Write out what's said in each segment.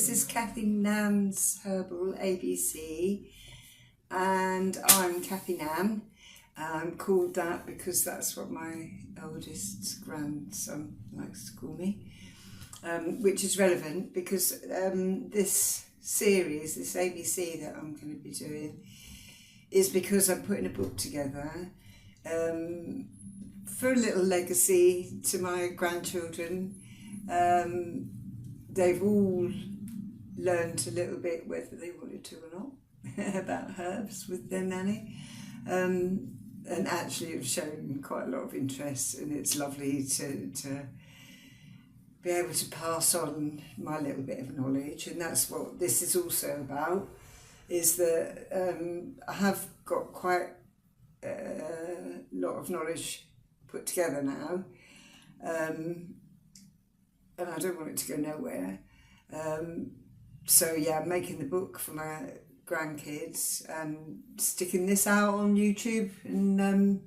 this is Cathynnan's Herbal ABC, and I'm Cathynan. I'm called that because that's what my oldest grandson likes to call me, which is relevant because this series, this ABC that I'm going to be doing, is because I'm putting a book together for a little legacy to my grandchildren. They've all learned a little bit, whether they wanted to or not, about herbs with their nanny, and actually have shown quite a lot of interest, and it's lovely to be able to pass on my little bit of knowledge. And that's what this is also about, is that I have got quite a lot of knowledge put together now, and I don't want it to go nowhere. So yeah, I'm making the book for my grandkids and sticking this out on YouTube, and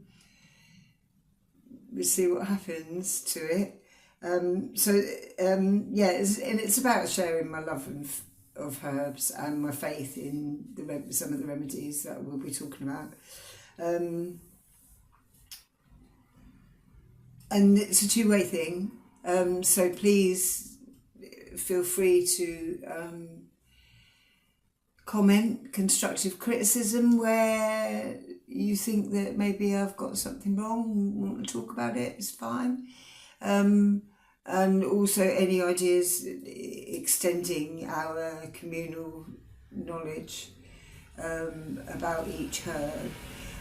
we'll see what happens to it. Yeah, it's about sharing my love of herbs and my faith in some of the remedies that we'll be talking about. And it's a two-way thing. So please feel free to comment constructive criticism where you think that maybe I've got something wrong, want to talk about it, it's fine. And also any ideas extending our communal knowledge about each herb.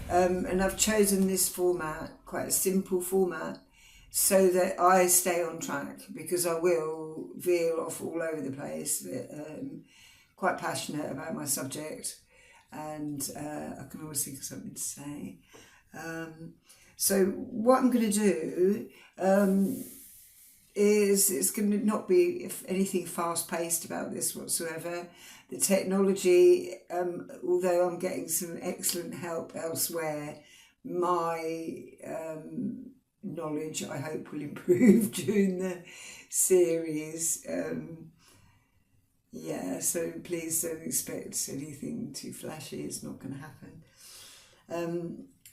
And I've chosen this format, quite a simple format, so that I stay on track, because I will veer off all over the place. Quite passionate about my subject, and I can always think of something to say. So what I'm going to do is, it's going to not be, if anything, fast-paced about this whatsoever. The technology, although I'm getting some excellent help elsewhere, my knowledge, I hope, will improve during the series. Yeah, so please don't expect anything too flashy. It's not going to happen.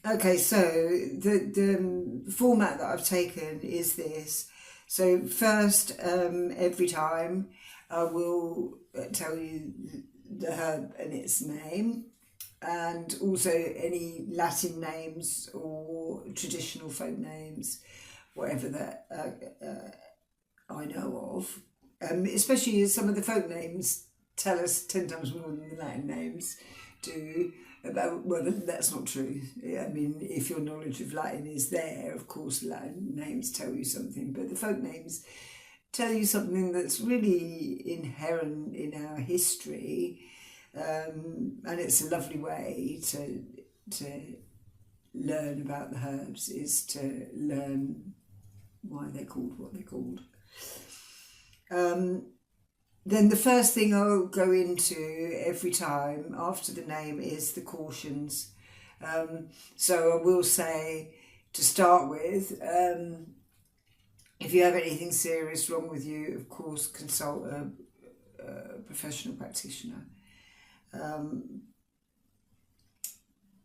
Okay, so the format that I've taken is this. So first, every time I will tell you the herb and its name, and also any Latin names or traditional folk names, whatever that I know of. Especially as some of the folk names tell us 10 times more than the Latin names do about, well, that's not true. I mean, if your knowledge of Latin is there, of course Latin names tell you something, but the folk names tell you something that's really inherent in our history, and it's a lovely way to learn about the herbs, is to learn why they're called what they're called. Then the first thing I'll go into every time after the name is the cautions. So I will say, to start with, if you have anything serious wrong with you, of course consult a professional practitioner.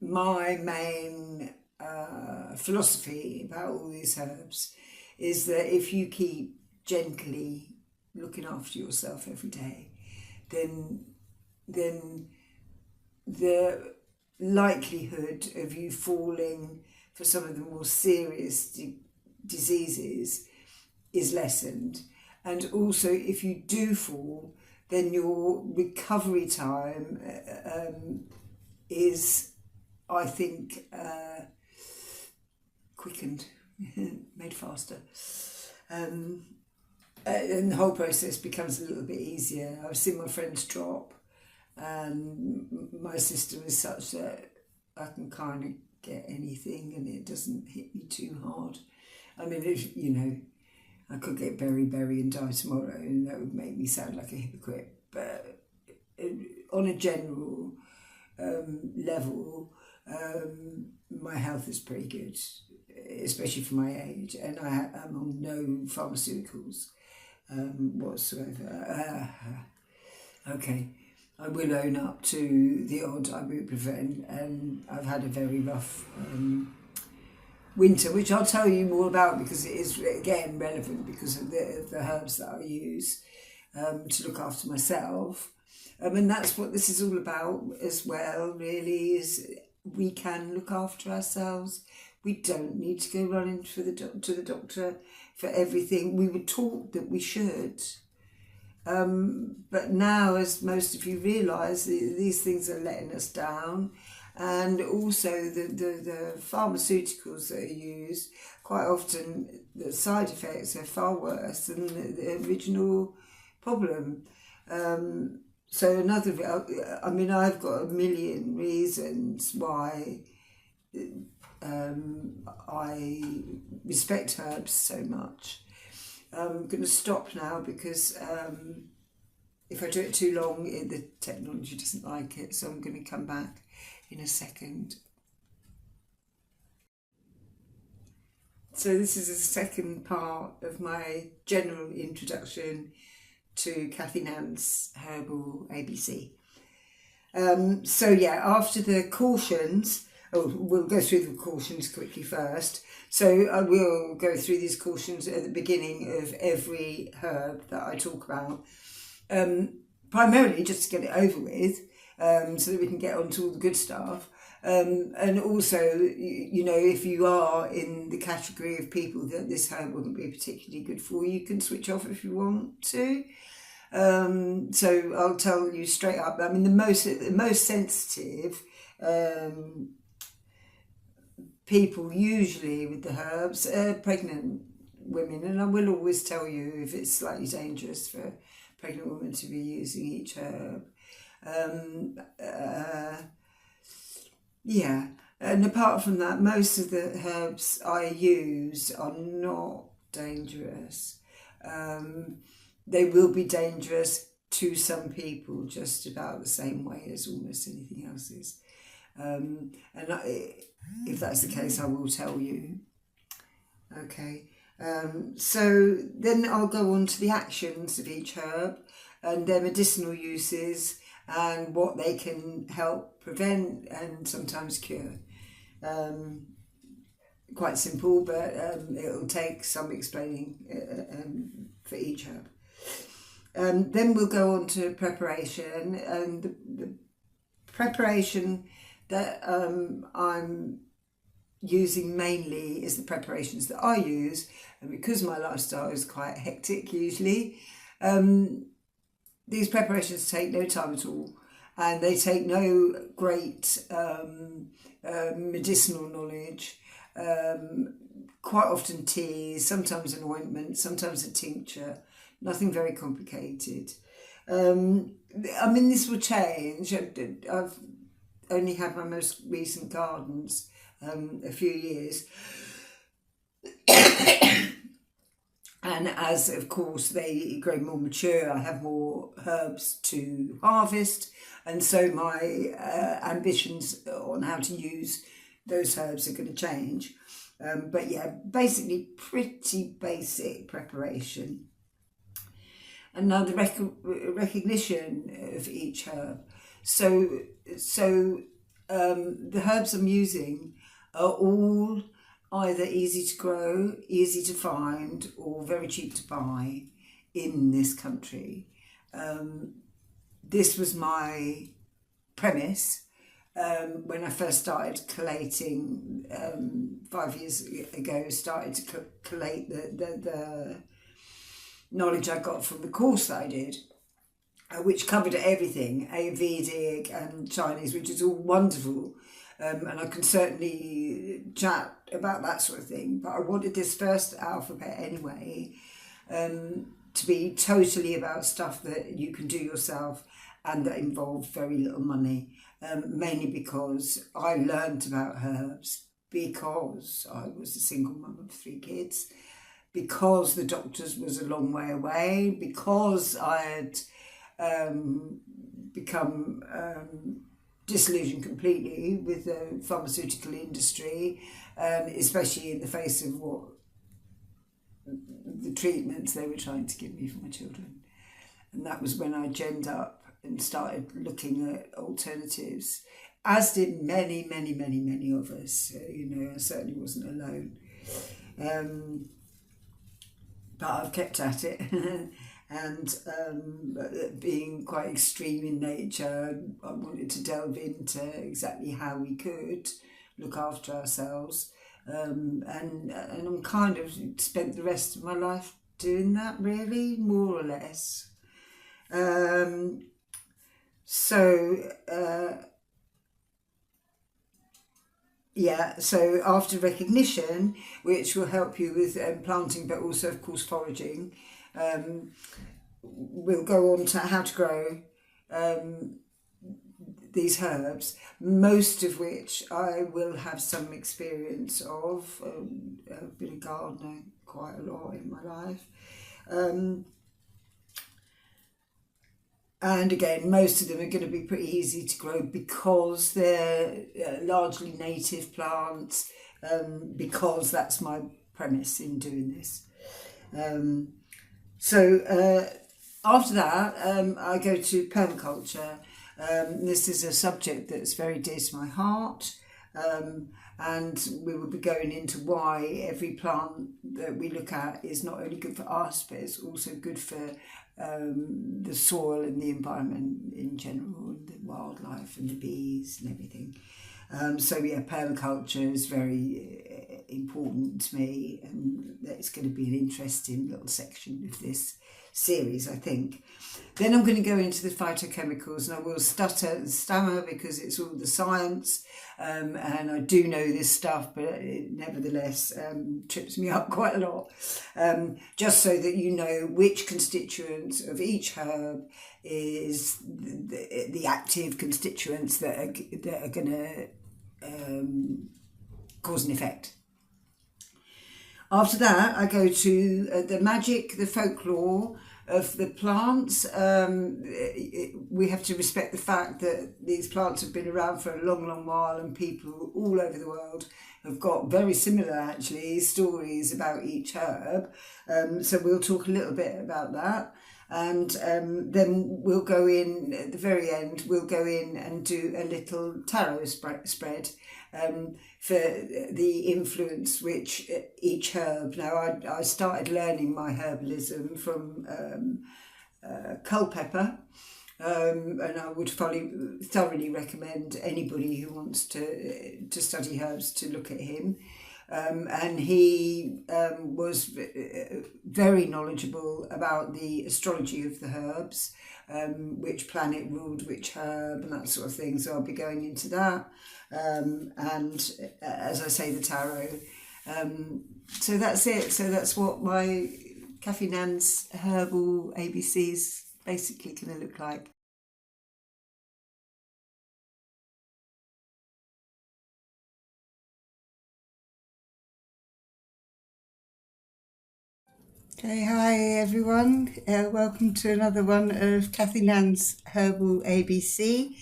My main philosophy about all these herbs is that if you keep gently looking after yourself every day, then the likelihood of you falling for some of the more serious diseases is lessened. And also, if you do fall, then your recovery time is, I think, quickened, made faster. And the whole process becomes a little bit easier. I've seen my friends drop, and my system is such that I can kind of get anything and it doesn't hit me too hard. I mean, if, you know, I could get berry and die tomorrow, and that would make me sound like a hypocrite. But on a general level, my health is pretty good, especially for my age, and I'm on no pharmaceuticals whatsoever. Okay, I will own up to the odd ibuprofen, and I've had a very rough winter, which I'll tell you more about because it is again relevant because of the herbs that I use to look after myself. And that's what this is all about as well, really, is we can look after ourselves. We don't need to go running to the doctor for everything. We were taught that we should. But now, as most of you realise, these things are letting us down. And also the pharmaceuticals that are used, quite often the side effects are far worse than the original problem. So I've got a million reasons why I respect herbs so much. I'm going to stop now because if I do it too long, the technology doesn't like it. So I'm going to come back in a second. So this is the second part of my general introduction to Cathynan's Herbal ABC. After the cautions, we'll go through the cautions quickly first. So I will go through these cautions at the beginning of every herb that I talk about, primarily just to get it over with, so that we can get on to all the good stuff. And also, if you are in the category of people that this herb wouldn't be particularly good for, you can switch off if you want to. So I'll tell you straight up. I mean, the most sensitive people usually with the herbs are pregnant women, and I will always tell you if it's slightly dangerous for a pregnant women to be using each herb. And apart from that, most of the herbs I use are not dangerous. They will be dangerous to some people just about the same way as almost anything else is. If that's the case, I will tell you. Okay, so then I'll go on to the actions of each herb and their medicinal uses and what they can help prevent and sometimes cure. Quite simple, but it'll take some explaining for each herb. Then we'll go on to preparation, and the preparation that I'm using mainly is the preparations that I use, and because my lifestyle is quite hectic usually, these preparations take no time at all, and they take no great medicinal knowledge. Quite often teas, sometimes an ointment, sometimes a tincture, nothing very complicated. This will change. I've only had my most recent gardens a few years. And as, of course, they grow more mature, I have more herbs to harvest. And so my ambitions on how to use those herbs are going to change. Basically pretty basic preparation. And now the recognition of each herb. So the herbs I'm using are all either easy to grow, easy to find, or very cheap to buy in this country. This was my premise when I first started collating 5 years ago. Started to collate the knowledge I got from the course that I did, which covered everything, Ayurvedic and Chinese, which is all wonderful. And I can certainly chat about that sort of thing. But I wanted this first alphabet anyway to be totally about stuff that you can do yourself and that involve very little money. Mainly because I learned about herbs because I was a single mum of 3 kids, because the doctors was a long way away, because I had become disillusioned completely with the pharmaceutical industry, especially in the face of what the treatments they were trying to give me for my children. And that was when I genned up and started looking at alternatives, as did many of us. I certainly wasn't alone. But I've kept at it. And being quite extreme in nature, I wanted to delve into exactly how we could look after ourselves. And I'm kind of spent the rest of my life doing that, really, more or less. So after recognition, which will help you with planting, but also, of course, foraging, we'll go on to how to grow these herbs, most of which I will have some experience of. I've been a gardener quite a lot in my life. And again, most of them are going to be pretty easy to grow because they're largely native plants, because that's my premise in doing this. After that, I go to permaculture. This is a subject that's very dear to my heart, and we will be going into why every plant that we look at is not only good for us, but it's also good for the soil and the environment in general, and the wildlife and the bees and everything. Permaculture is very important to me, and it's going to be an interesting little section of this series, I think. Then I'm going to go into the phytochemicals, and I will stutter and stammer because it's all the science, and I do know this stuff, but it nevertheless trips me up quite a lot. Just so that you know which constituents of each herb is the active constituents that are going to cause an effect. After that, I go to the magic, the folklore of the plants. We have to respect the fact that these plants have been around for a long while, and people all over the world have got very similar, actually, stories about each herb. So we'll talk a little bit about that. And then we'll go in, at the very end, we'll go in and do a little tarot spread for the influence which each herb. Now, I started learning my herbalism from culpepper, and I would thoroughly recommend anybody who wants to study herbs to look at him. And he was very knowledgeable about the astrology of the herbs, which planet ruled which herb and that sort of thing. So I'll be going into that. And as I say, the tarot. So that's it. So that's what my Cathynan's Herbal ABC's basically going to look like. Okay, hi everyone. Welcome to another one of Cathynan's Herbal ABC.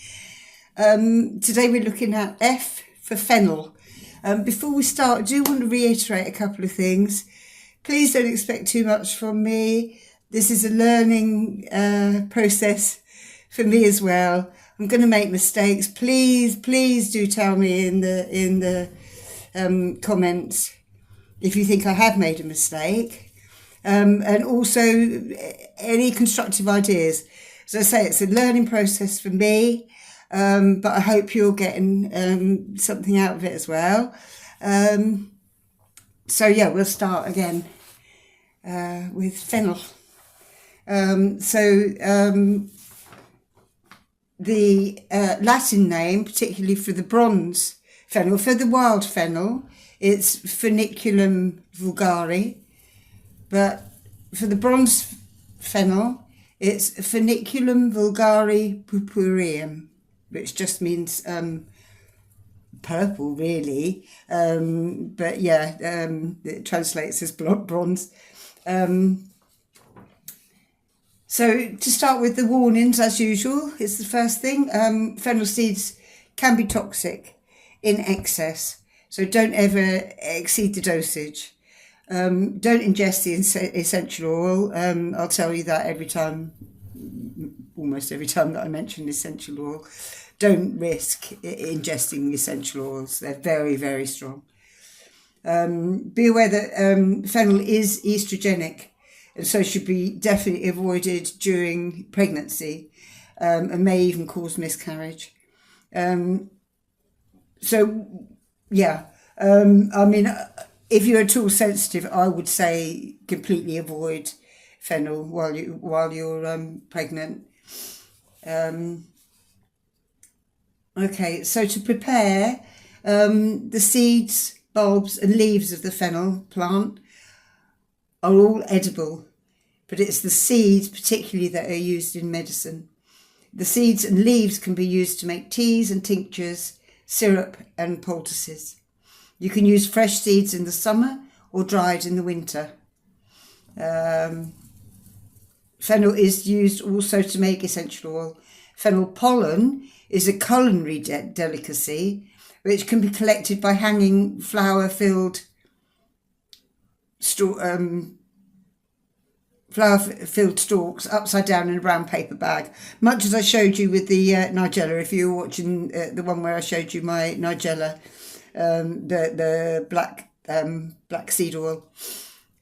Today we're looking at F for Fennel. Before we start, I do want to reiterate a couple of things. Please don't expect too much from me. This is a learning process for me as well. I'm going to make mistakes. Please do tell me in the comments if you think I have made a mistake. And also any constructive ideas. As I say, it's a learning process for me, but I hope you're getting something out of it as well. We'll start again with fennel. The Latin name, particularly for the bronze fennel, for the wild fennel, it's Feniculum vulgare. But for the bronze fennel, it's Feniculum vulgare purpureum, which just means purple, really. It translates as bronze. So to start with the warnings, as usual, is the first thing. Fennel seeds can be toxic in excess, so don't ever exceed the dosage. Don't ingest the essential oil. I'll tell you that every time almost every time that I mention essential oil. Don't risk ingesting essential oils. They're very, very strong. Be aware that fennel is estrogenic, and so should be definitely avoided during pregnancy, and may even cause miscarriage. So, yeah, I mean, if you're at all sensitive, I would say completely avoid fennel while you're pregnant. Okay, so to prepare, the seeds, bulbs and leaves of the fennel plant are all edible, but it's the seeds particularly that are used in medicine. The seeds and leaves can be used to make teas and tinctures, syrup and poultices. You can use fresh seeds in the summer or dried in the winter. Fennel is used also to make essential oil. Fennel pollen is a culinary delicacy which can be collected by hanging flower-filled stalks upside down in a brown paper bag, much as I showed you with the nigella. If you were watching the one where I showed you my nigella, the black seed oil,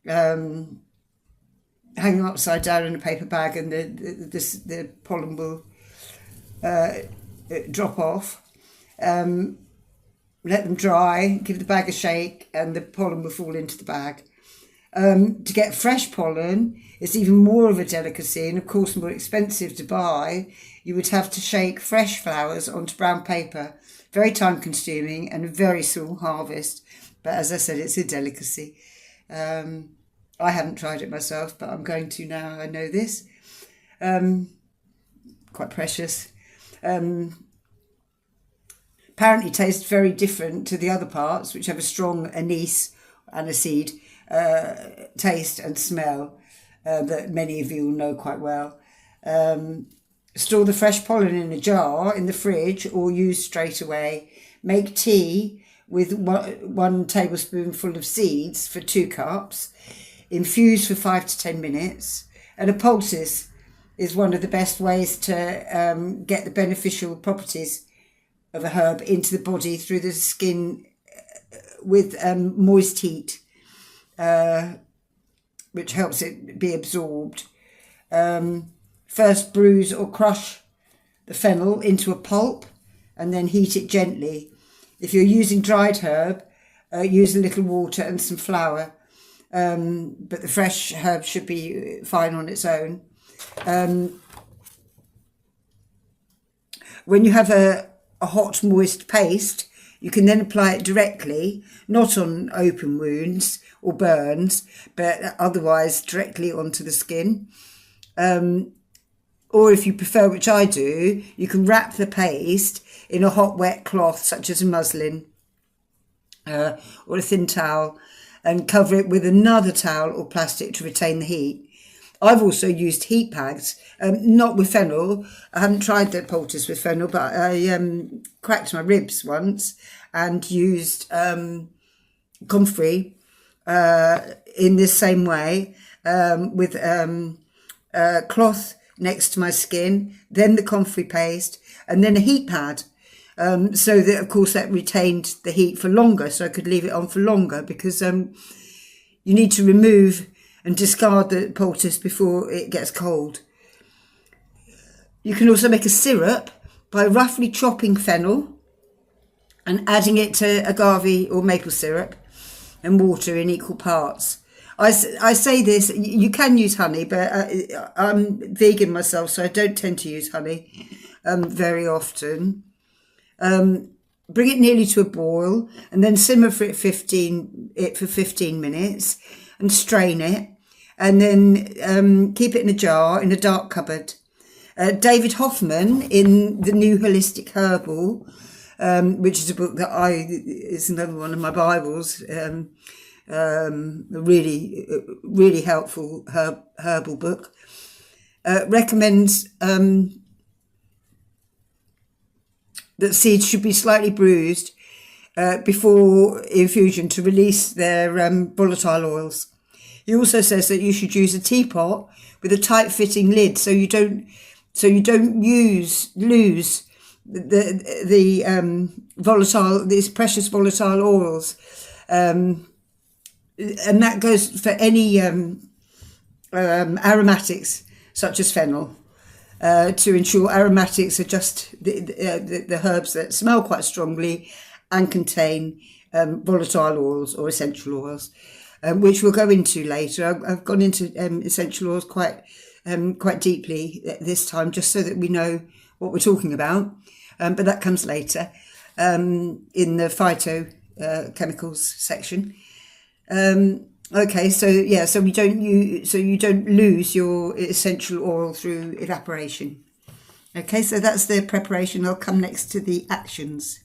hanging upside down in a paper bag, and the pollen will drop off. Let them dry, give the bag a shake, and the pollen will fall into the bag. To get fresh pollen, it's even more of a delicacy, and of course more expensive to buy. You would have to shake fresh flowers onto brown paper. Very time consuming and a very small harvest. But as I said, it's a delicacy. I haven't tried it myself, but I'm going to now. I know this. Quite precious. Apparently tastes very different to the other parts, which have a strong anise, aniseed, taste and smell that many of you will know quite well. Store the fresh pollen in a jar in the fridge or use straight away. Make tea with 1 tablespoonful of seeds for 2 cups. Infuse for 5 to 10 minutes. And a poultice is one of the best ways to get the beneficial properties of a herb into the body through the skin with moist heat, which helps it be absorbed. First bruise or crush the fennel into a pulp and then heat it gently. If you're using dried herb, use a little water and some flour, but the fresh herb should be fine on its own. When you have a hot moist paste, you can then apply it directly, not on open wounds or burns, but otherwise directly onto the skin. Or if you prefer, which I do, you can wrap the paste in a hot wet cloth such as a muslin or a thin towel, and cover it with another towel or plastic to retain the heat. I've also used heat pads, not with fennel. I haven't tried the poultice with fennel, but I cracked my ribs once and used comfrey in this same way, with a cloth next to my skin, then the comfrey paste, and then a heat pad. So that, of course, that retained the heat for longer, so I could leave it on for longer, because you need to remove and discard the poultice before it gets cold. You can also make a syrup by roughly chopping fennel and adding it to agave or maple syrup and water in equal parts. I say this, you can use honey, but I'm vegan myself, so I don't tend to use honey very often. Bring it nearly to a boil and then simmer for 15 minutes and strain it, and then keep it in a jar in a dark cupboard. David Hoffman, in The New Holistic Herbal, which is a book that is another one of my Bibles, really helpful herbal book, recommends that seeds should be slightly bruised before infusion to release their volatile oils. He also says that you should use a teapot with a tight-fitting lid so you don't so you don't lose the volatile, these precious volatile oils, and that goes for any aromatics such as fennel, to ensure aromatics are just the herbs that smell quite strongly and contain volatile oils or essential oils, which we'll go into later. I've gone into essential oils quite deeply this time, just so that we know what we're talking about, but that comes later in the phytochemicals section. Okay, so you don't lose your essential oil through evaporation. Okay, so that's the preparation. I'll come next to the actions.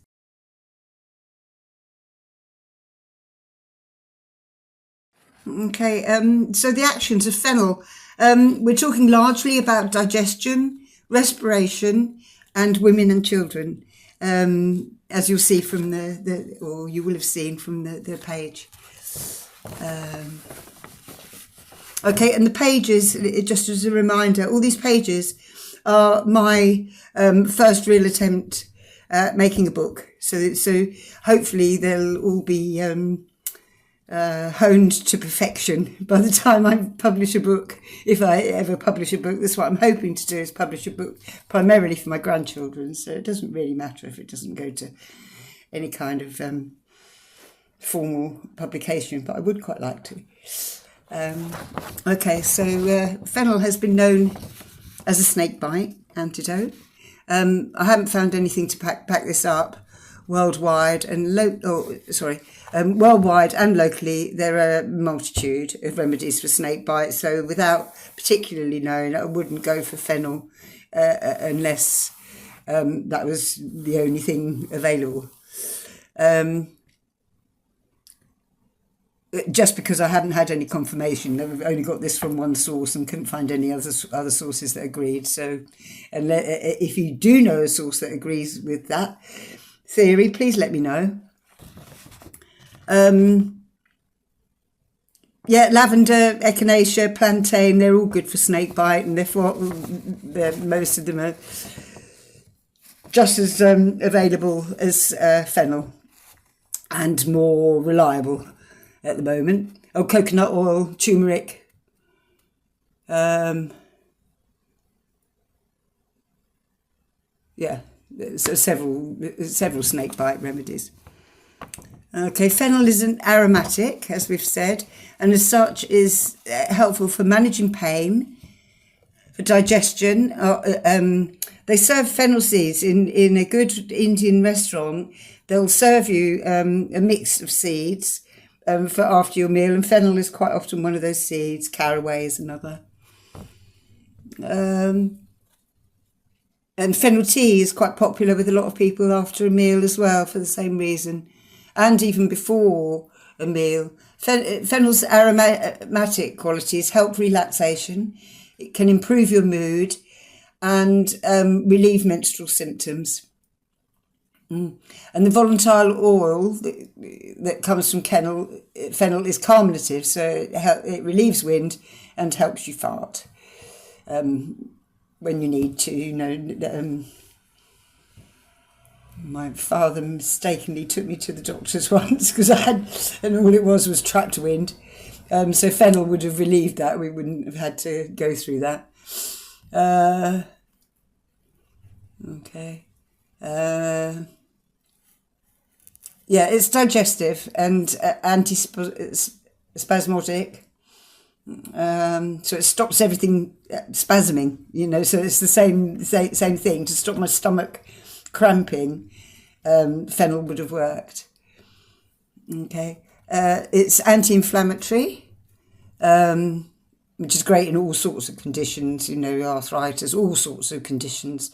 Okay, so the actions of fennel. We're talking largely about digestion, respiration, and women and children, as you'll see from or you will have seen from the page. Okay, and the pages, just as a reminder, all these pages are my first real attempt at making a book. So hopefully they'll all be honed to perfection by the time I publish a book, if I ever publish a book. That's what I'm hoping to do, is publish a book primarily for my grandchildren, so it doesn't really matter if it doesn't go to any kind of formal publication, but I would quite like to. Okay, so fennel has been known as a snake bite antidote. I haven't found anything to back this up. Worldwide and worldwide and locally, there are a multitude of remedies for snake bite. So without particularly knowing, I wouldn't go for fennel unless that was the only thing available. Just because I hadn't had any confirmation. I've only got this from one source and couldn't find any other sources that agreed. So, and if you do know a source that agrees with that theory, please let me know. Lavender, echinacea, plantain, they're all good for snake bite, and therefore most of them are just as available as fennel, and more reliable at the moment. Oh, coconut oil, turmeric, so several snake bite remedies. Okay, fennel is an aromatic, as we've said, and as such is helpful for managing pain, for digestion. They serve fennel seeds in a good Indian restaurant. They'll serve you a mix of seeds for after your meal, and fennel is quite often one of those seeds. Caraway is another. And fennel tea is quite popular with a lot of people after a meal as well, for the same reason, and even before a meal. Fennel's aromatic qualities help relaxation. It can improve your mood and relieve menstrual symptoms. And the volatile oil that comes from fennel is carminative, so it relieves wind and helps you fart when you need to. My father mistakenly took me to the doctor's once because and all it was trapped wind. So fennel would have relieved that. We wouldn't have had to go through that. Okay. It's digestive and anti-spasmodic. So it stops everything spasming, so it's the same thing. To stop my stomach cramping, fennel would have worked. Okay. It's anti-inflammatory, which is great in all sorts of conditions, arthritis, all sorts of conditions.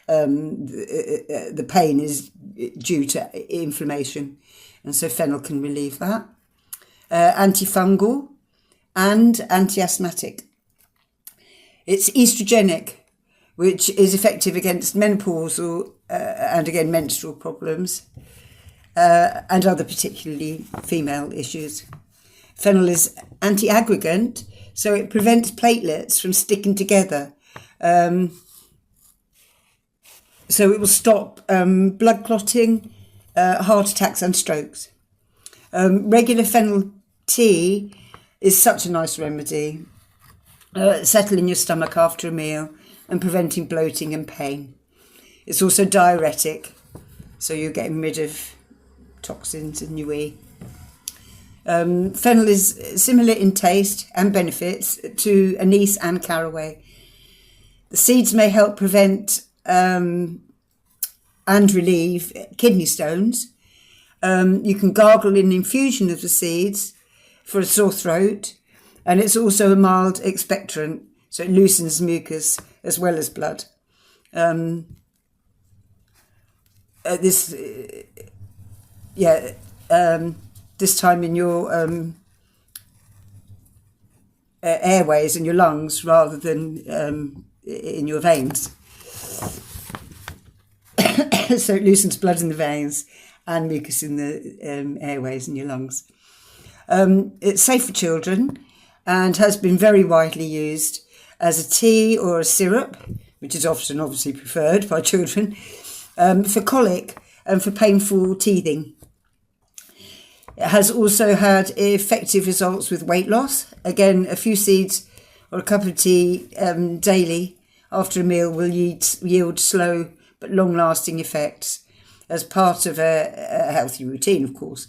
The pain is due to inflammation, and so fennel can relieve that. Antifungal and anti-asthmatic. It's estrogenic, which is effective against menopausal and again menstrual problems and other particularly female issues. Fennel is anti-aggregant, so it prevents platelets from sticking together. So it will stop blood clotting, heart attacks and strokes. Regular fennel tea is such a nice remedy, settling your stomach after a meal and preventing bloating and pain. It's also diuretic, so you're getting rid of toxins in your wee. Fennel is similar in taste and benefits to anise and caraway. The seeds may help prevent and relieve kidney stones. You can gargle an infusion of the seeds for a sore throat, and it's also a mild expectorant, so it loosens mucus as well as blood. This time in your airways and your lungs rather than in your veins. So it loosens blood in the veins and mucus in the airways and your lungs. It's safe for children and has been very widely used as a tea or a syrup, which is often obviously preferred by children, for colic and for painful teething. It has also had effective results with weight loss. Again, a few seeds or a cup of tea daily after a meal will yield slow but long-lasting effects as part of a healthy routine, of course.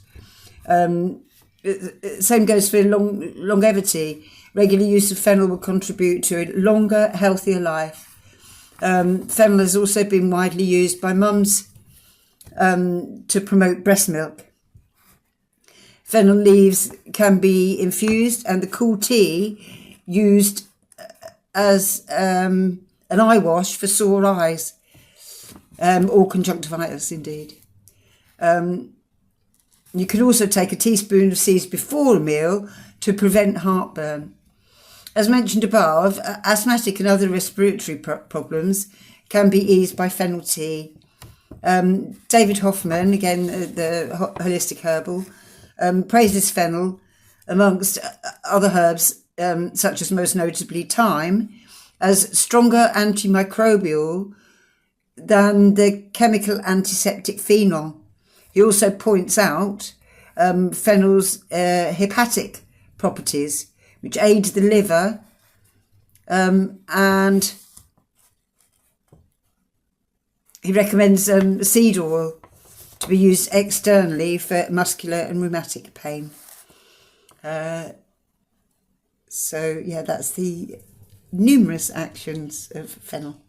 Same goes for longevity. Regular use of fennel will contribute to a longer, healthier life. Fennel has also been widely used by mums to promote breast milk. Fennel leaves can be infused and the cool tea used as an eye wash for sore eyes, or conjunctivitis indeed. You can also take a teaspoon of seeds before a meal to prevent heartburn. As mentioned above, asthmatic and other respiratory problems can be eased by fennel tea. David Hoffman, again the holistic herbal, praises fennel amongst other herbs, such as most notably thyme, as stronger antimicrobial than the chemical antiseptic phenol. He also points out fennel's hepatic properties, which aid the liver, and he recommends seed oil to be used externally for muscular and rheumatic pain. So yeah, that's the numerous actions of fennel.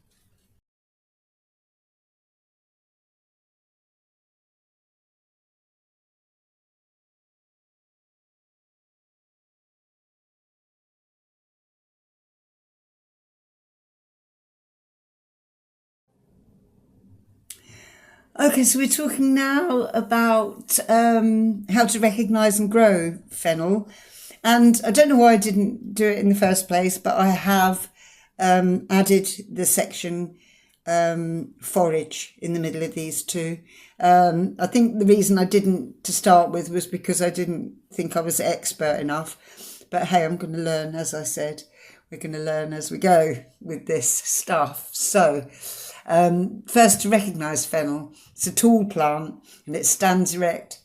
Okay, so we're talking now about how to recognise and grow fennel. And I don't know why I didn't do it in the first place, but I have added the section forage in the middle of these two. I think the reason I didn't to start with was because I didn't think I was expert enough. But hey, I'm going to learn, as I said. We're going to learn as we go with this stuff. So first, to recognise fennel. It's a tall plant and it stands erect.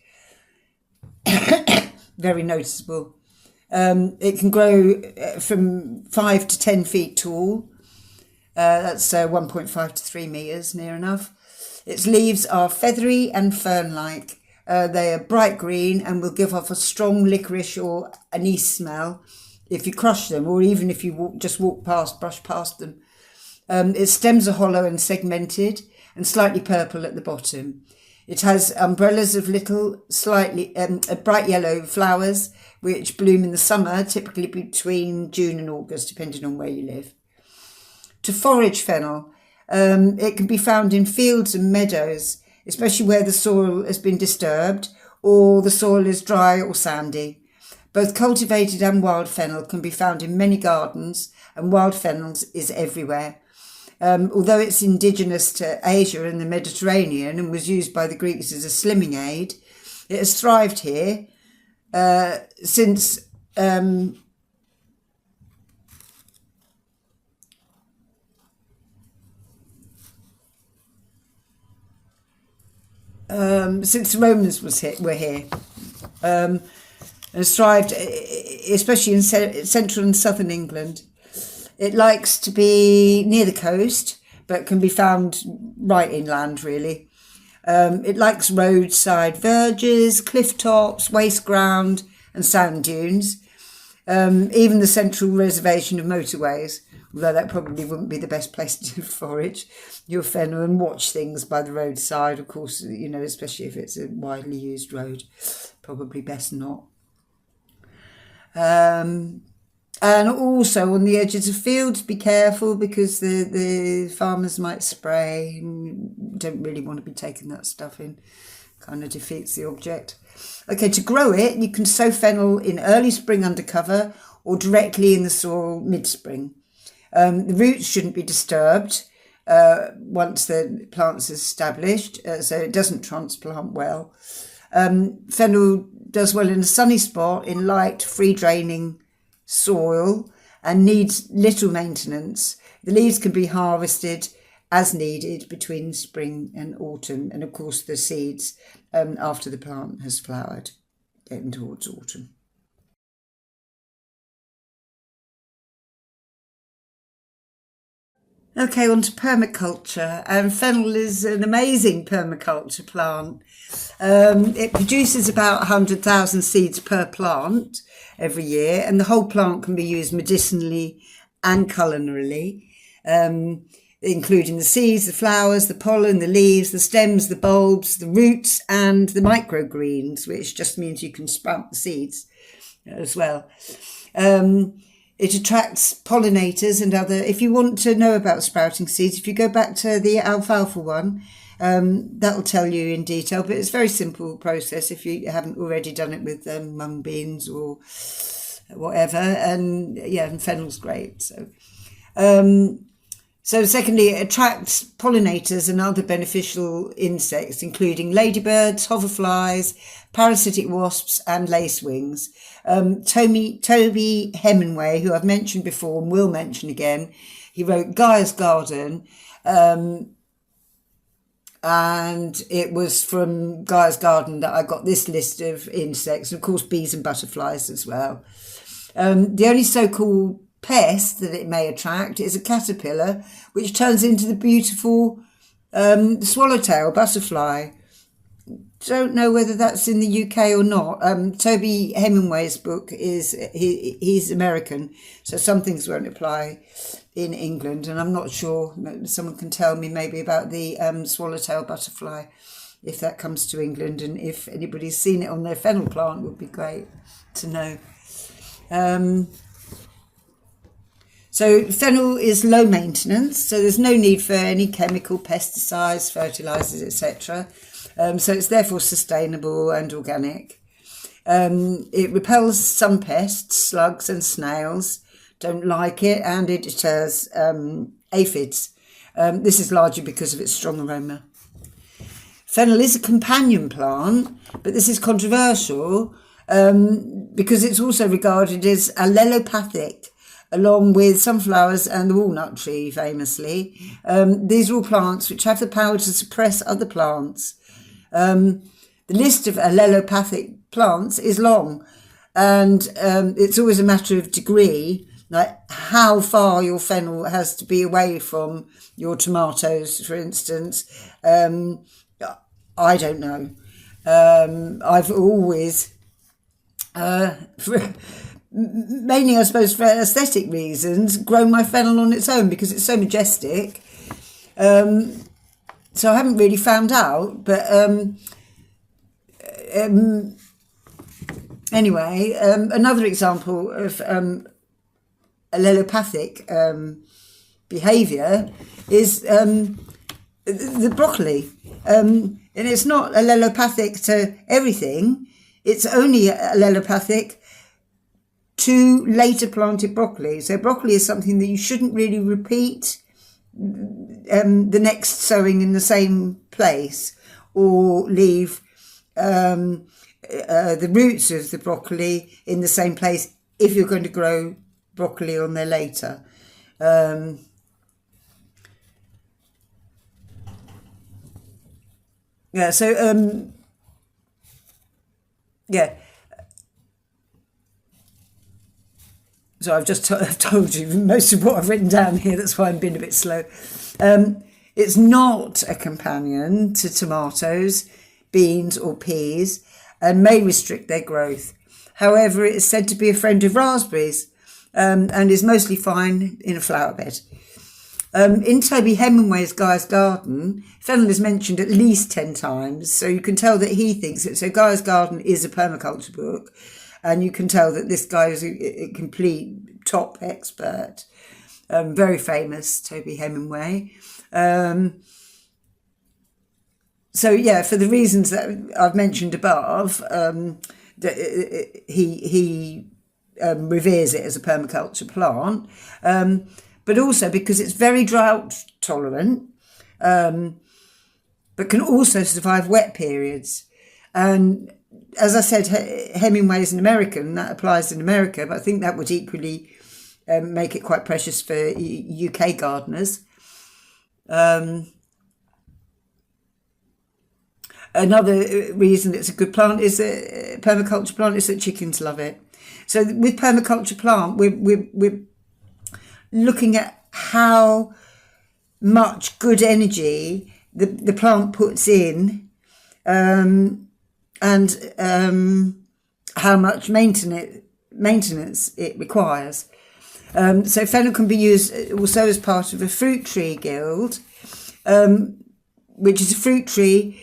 Very noticeable. It can grow from 5 to 10 feet tall. That's 1.5 to 3 metres, near enough. Its leaves are feathery and fern-like. They are bright green and will give off a strong licorice or anise smell if you crush them, or even if you brush past them. Its stems are hollow and segmented and slightly purple at the bottom. It has umbrellas of little, slightly bright yellow flowers which bloom in the summer, typically between June and August, depending on where you live. To forage fennel, it can be found in fields and meadows, especially where the soil has been disturbed or the soil is dry or sandy. Both cultivated and wild fennel can be found in many gardens, and wild fennel is everywhere. Although it's indigenous to Asia and the Mediterranean and was used by the Greeks as a slimming aid, it has thrived here since since the Romans were here, and has thrived, especially in central and southern England. It likes to be near the coast, but can be found right inland, really. It likes roadside verges, cliff tops, waste ground and sand dunes, even the central reservation of motorways, although that probably wouldn't be the best place to forage your fennel and watch things by the roadside, of course, you know, especially if it's a widely used road, probably best not. And also on the edges of fields, be careful, because the farmers might spray. Don't really want to be taking that stuff in. Kind of defeats the object. Okay, to grow it, you can sow fennel in early spring under cover or directly in the soil mid-spring. The roots shouldn't be disturbed once the plant's established, so it doesn't transplant well. Fennel does well in a sunny spot in light, free-draining soil and needs little maintenance. The leaves can be harvested as needed between spring and autumn, and of course the seeds after the plant has flowered, getting towards autumn. Okay, on to permaculture. Fennel is an amazing permaculture plant. It produces about 100,000 seeds per plant every year, and the whole plant can be used medicinally and culinarily, including the seeds, the flowers, the pollen, the leaves, the stems, the bulbs, the roots, and the microgreens, which just means you can sprout the seeds as well. It attracts pollinators and other. If you want to know about sprouting seeds, if you go back to the alfalfa one, that will tell you in detail. But it's a very simple process if you haven't already done it with mung beans or whatever. And yeah, and fennel's great. So secondly, it attracts pollinators and other beneficial insects, including ladybirds, hoverflies, parasitic wasps and lacewings. Toby Hemingway, who I've mentioned before and will mention again, he wrote Gaia's Garden, and it was from Gaia's Garden that I got this list of insects, and of course bees and butterflies as well. The only so-called pest that it may attract is a caterpillar, which turns into the beautiful swallowtail butterfly. Don't know whether that's in the UK or not. Toby Hemingway's book he's American, so some things won't apply in England, and I'm not sure. Someone can tell me maybe about the swallowtail butterfly if that comes to England, and if anybody's seen it on their fennel plant, would be great to know. So fennel is low maintenance, so there's no need for any chemical pesticides, fertilizers, etc. So it's therefore sustainable and organic. It repels some pests, slugs and snails, don't like it, and it deters aphids. This is largely because of its strong aroma. Fennel is a companion plant, but this is controversial because it's also regarded as allelopathic, along with sunflowers and the walnut tree, famously. These are all plants which have the power to suppress other plants. The list of allelopathic plants is long, and it's always a matter of degree, like how far your fennel has to be away from your tomatoes, for instance. I don't know. I've always... mainly, I suppose, for aesthetic reasons, grown my fennel on its own because it's so majestic. So I haven't really found out, but anyway, another example of allelopathic behaviour is the broccoli. And it's not allelopathic to everything. It's only allelopathic to later planted broccoli. So broccoli is something that you shouldn't really repeat the next sowing in the same place, or leave the roots of the broccoli in the same place if you're going to grow broccoli on there later. yeah, so yeah. So I've told you most of what I've written down here. That's why I'm being a bit slow. It's not a companion to tomatoes, beans or peas, and may restrict their growth. However, it is said to be a friend of raspberries, and is mostly fine in a flower bed. In Toby Hemingway's Guy's Garden, Fennel is mentioned at least 10 times, so you can tell that he thinks it. So Guy's Garden is a permaculture book, and you can tell that this guy is a complete top expert. Very famous, Toby Hemingway. So yeah, for the reasons that I've mentioned above, he reveres it as a permaculture plant, but also because it's very drought tolerant, but can also survive wet periods. And as I said, Hemingway is an American, that applies in America, but I think that would equally make it quite precious for UK gardeners. Another reason it's a good plant is that permaculture plant is that chickens love it. So with permaculture plant, we're looking at how much good energy the plant puts in, and how much maintenance it requires. So fennel can be used also as part of a fruit tree guild, which is a fruit tree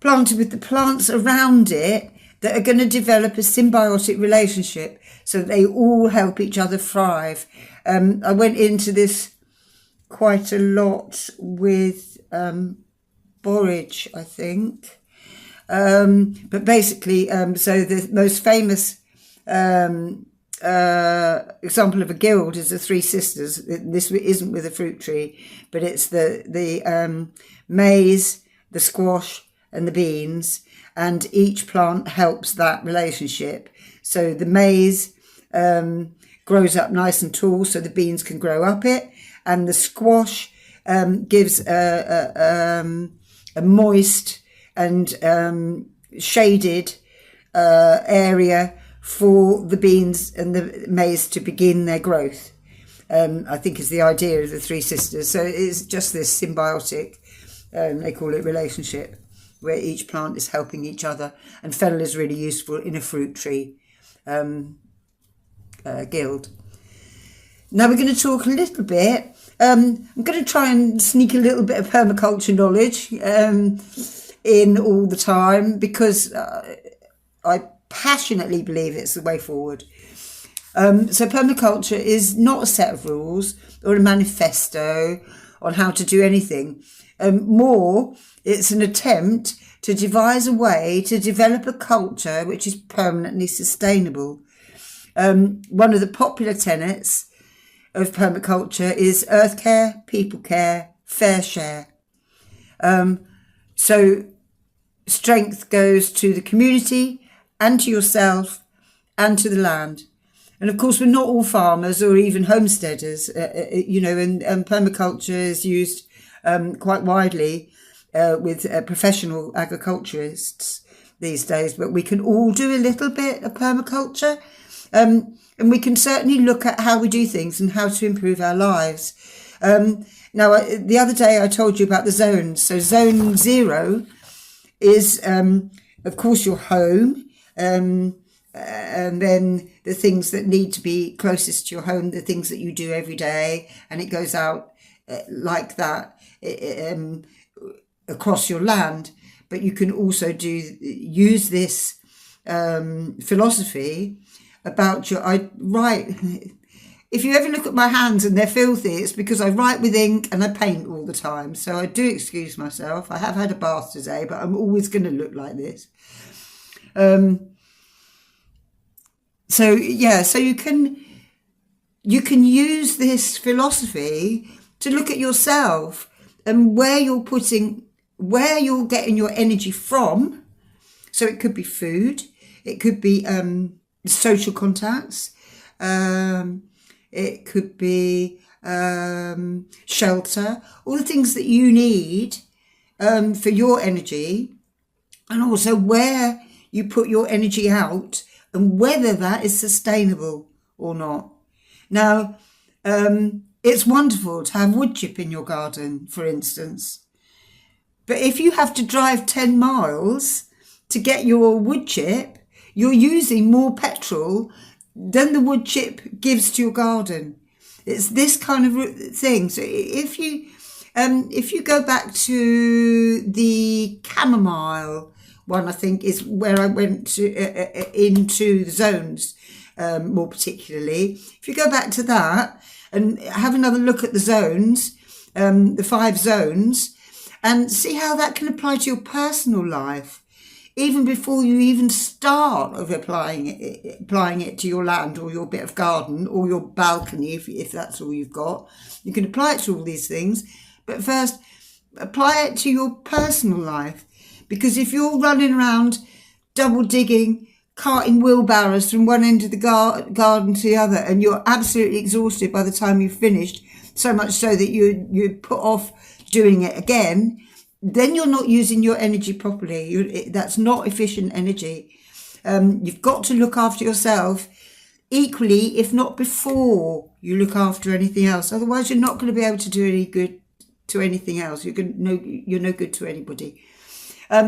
planted with the plants around it that are going to develop a symbiotic relationship so that they all help each other thrive. I went into this quite a lot with Forage, I think. But basically, so the most famous example of a guild is the Three Sisters. This isn't with a fruit tree, but it's the maize, the squash, and the beans, and each plant helps that relationship. So the maize grows up nice and tall so the beans can grow up it, and the squash gives a moist and shaded area for the beans and the maize to begin their growth. I think is the idea of the Three Sisters. So it's just this symbiotic, they call it, relationship, where each plant is helping each other. And fennel is really useful in a fruit tree guild. Now we're going to talk a little bit. I'm going to try and sneak a little bit of permaculture knowledge in all the time, because I passionately believe it's the way forward. So permaculture is not a set of rules or a manifesto on how to do anything. More, it's an attempt to devise a way to develop a culture which is permanently sustainable. One of the popular tenets of permaculture is earth care, people care, fair share. So strength goes to the community and to yourself and to the land. And of course, we're not all farmers or even homesteaders, and permaculture is used quite widely with professional agriculturists these days, but we can all do a little bit of permaculture, and we can certainly look at how we do things and how to improve our lives. Now, the other day I told you about the zones. So zone 0 is, of course, your home, and then the things that need to be closest to your home, the things that you do every day, and it goes out like that across your land. But you can also use this philosophy about if you ever look at my hands and they're filthy, it's because I write with ink and I paint all the time. So I do excuse myself. I have had a bath today, but I'm always going to look like this. So you can use this philosophy to look at yourself and where you're getting your energy from. So it could be food, it could be social contacts, it could be shelter, all the things that you need for your energy, and also where you put your energy out and whether that is sustainable or not. Now, it's wonderful to have wood chip in your garden, for instance. But if you have to drive 10 miles to get your wood chip, you're using more petrol than the wood chip gives to your garden. It's this kind of thing. So if you go back to the chamomile one, I think is where I went into the zones more particularly. If you go back to that and have another look at the zones, the 5 zones, and see how that can apply to your personal life, even before you even start of applying it to your land or your bit of garden or your balcony, if that's all you've got. You can apply it to all these things, but first apply it to your personal life. Because if you're running around double digging, carting wheelbarrows from one end of the garden to the other, and you're absolutely exhausted by the time you've finished, so much so that you put off doing it again, then you're not using your energy properly. That's not efficient energy. You've got to look after yourself equally, if not before you look after anything else. Otherwise, you're not going to be able to do any good to anything else. You're no good to anybody.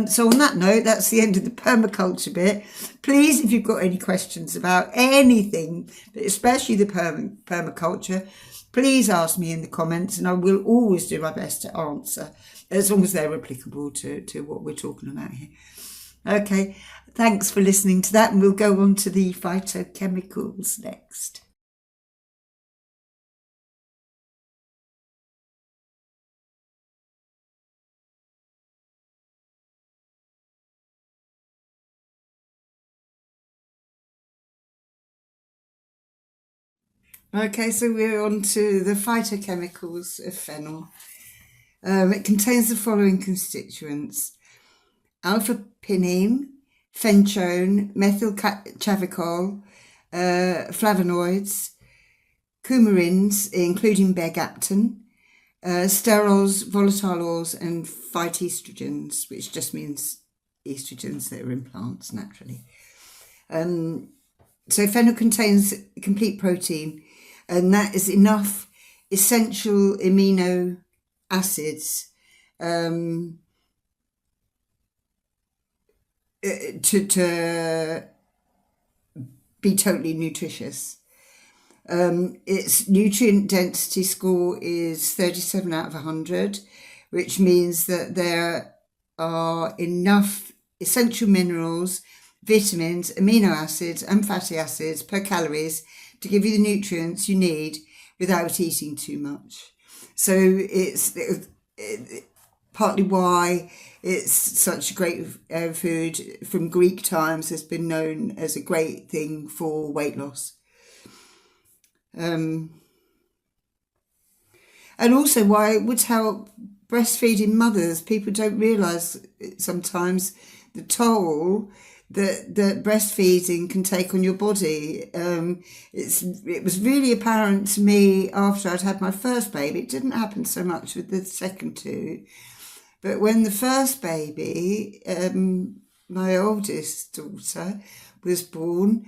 So on that note, that's the end of the permaculture bit. Please, if you've got any questions about anything, but especially the permaculture, please ask me in the comments, and I will always do my best to answer, as long as they're applicable to what we're talking about here. Okay, thanks for listening to that, and we'll go on to the phytochemicals next. Okay, so we're on to the phytochemicals of fennel. It contains the following constituents: alpha-pinene, fenchone, methyl-chavicol, flavonoids, coumarins, including begaptan, sterols, volatile oils, and phytoestrogens, which just means estrogens that are in plants naturally. So fennel contains complete protein, and that is enough essential amino acids to be totally nutritious. Its nutrient density score is 37 out of 100, which means that there are enough essential minerals, vitamins, amino acids and fatty acids per calories to give you the nutrients you need without eating too much. So it's partly why it's such a great food. From Greek times has been known as a great thing for weight loss. And also why it would help breastfeeding mothers. People don't realise sometimes the toll that breastfeeding can take on your body. It was really apparent to me after I'd had my first baby. It didn't happen so much with the second two, but when the first baby, my oldest daughter, was born,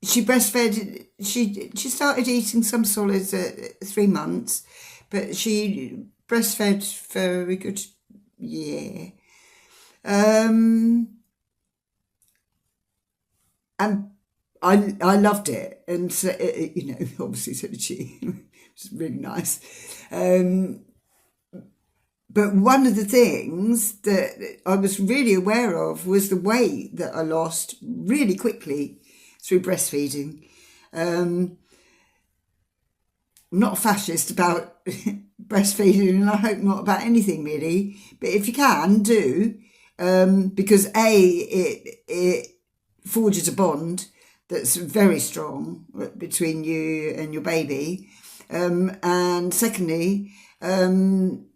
she breastfed. She started eating some solids at 3 months, but she breastfed for a good year. And I loved it, and so, obviously so did she. It's really nice. But one of the things that I was really aware of was the weight that I lost really quickly through breastfeeding. I'm not a fascist about breastfeeding, and I hope not about anything really, but if you can, do, because it forges a bond that's very strong between you and your baby, and secondly, things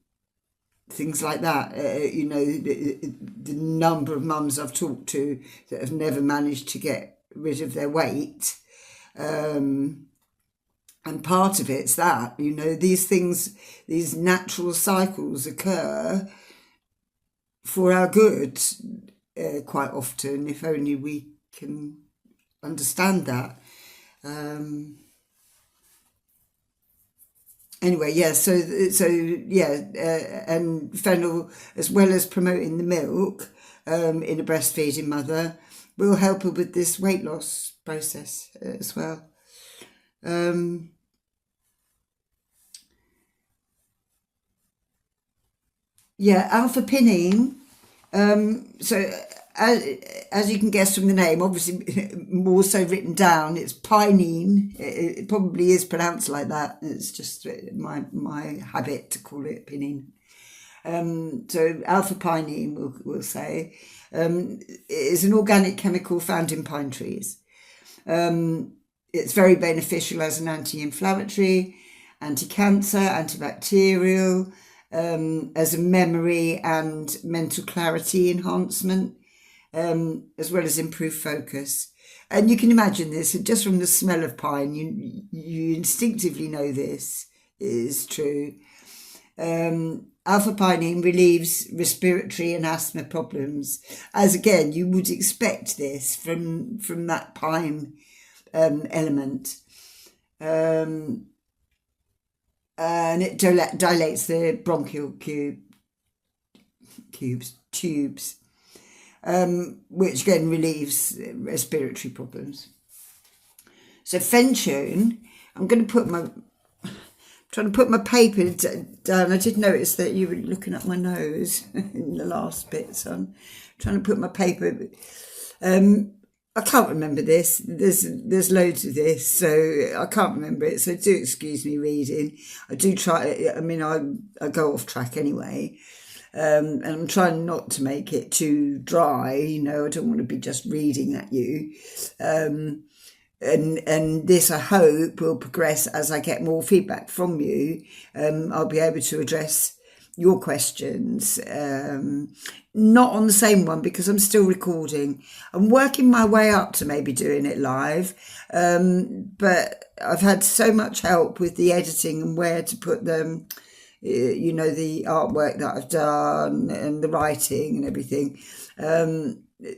like that, the number of mums I've talked to that have never managed to get rid of their weight, And part of it's that, you know, these things, these natural cycles occur for our good quite often, if only we can understand that. Anyway, yeah, and fennel, as well as promoting the milk in a breastfeeding mother, will help her with this weight loss process as well. Alpha-pinene. So as you can guess from the name, obviously more so written down, it's pinene. It probably is pronounced like that. It's just my habit to call it pinene. So alpha-pinene, we'll say, is an organic chemical found in pine trees. It's very beneficial as an anti-inflammatory, anti-cancer, antibacterial, as a memory and mental clarity enhancement, as well as improved focus. And you can imagine this, just from the smell of pine, you instinctively know this is true. Alpha-pinene relieves respiratory and asthma problems, as again, you would expect this from that pine element. And it dilates the bronchial tubes, which again relieves respiratory problems. So fenchone, I'm going to trying to put my paper down. I did notice that you were looking at my nose in the last bit, so I'm trying to put my paper. I can't remember this. There's loads of this, so I can't remember it. So do excuse me reading. I do try. I mean, I go off track anyway, and I'm trying not to make it too dry. You know, I don't want to be just reading at you. And this, I hope, will progress as I get more feedback from you. I'll be able to address your questions, not on the same one because I'm still recording. I'm working my way up to maybe doing it live, but I've had so much help with the editing and where to put them, you know, the artwork that I've done and the writing and everything.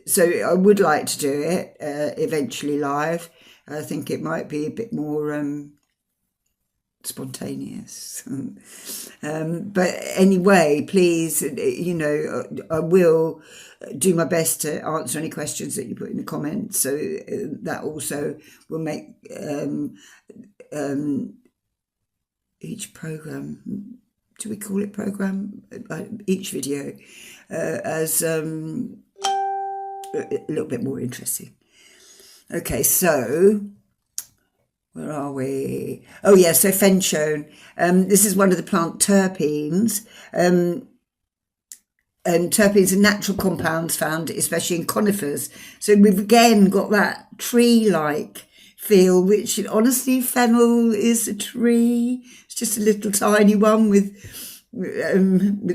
So I would like to do it eventually live. I think it might be a bit more spontaneous. But anyway, please, you know, I will do my best to answer any questions that you put in the comments. So that also will make each program, do we call it program? Each video as a little bit more interesting. Okay, so where are we? Oh yeah, so fenchone. This is one of the plant terpenes. And terpenes are natural compounds found especially in conifers. So we've again got that tree-like feel, which honestly, fennel is a tree. It's just a little tiny one with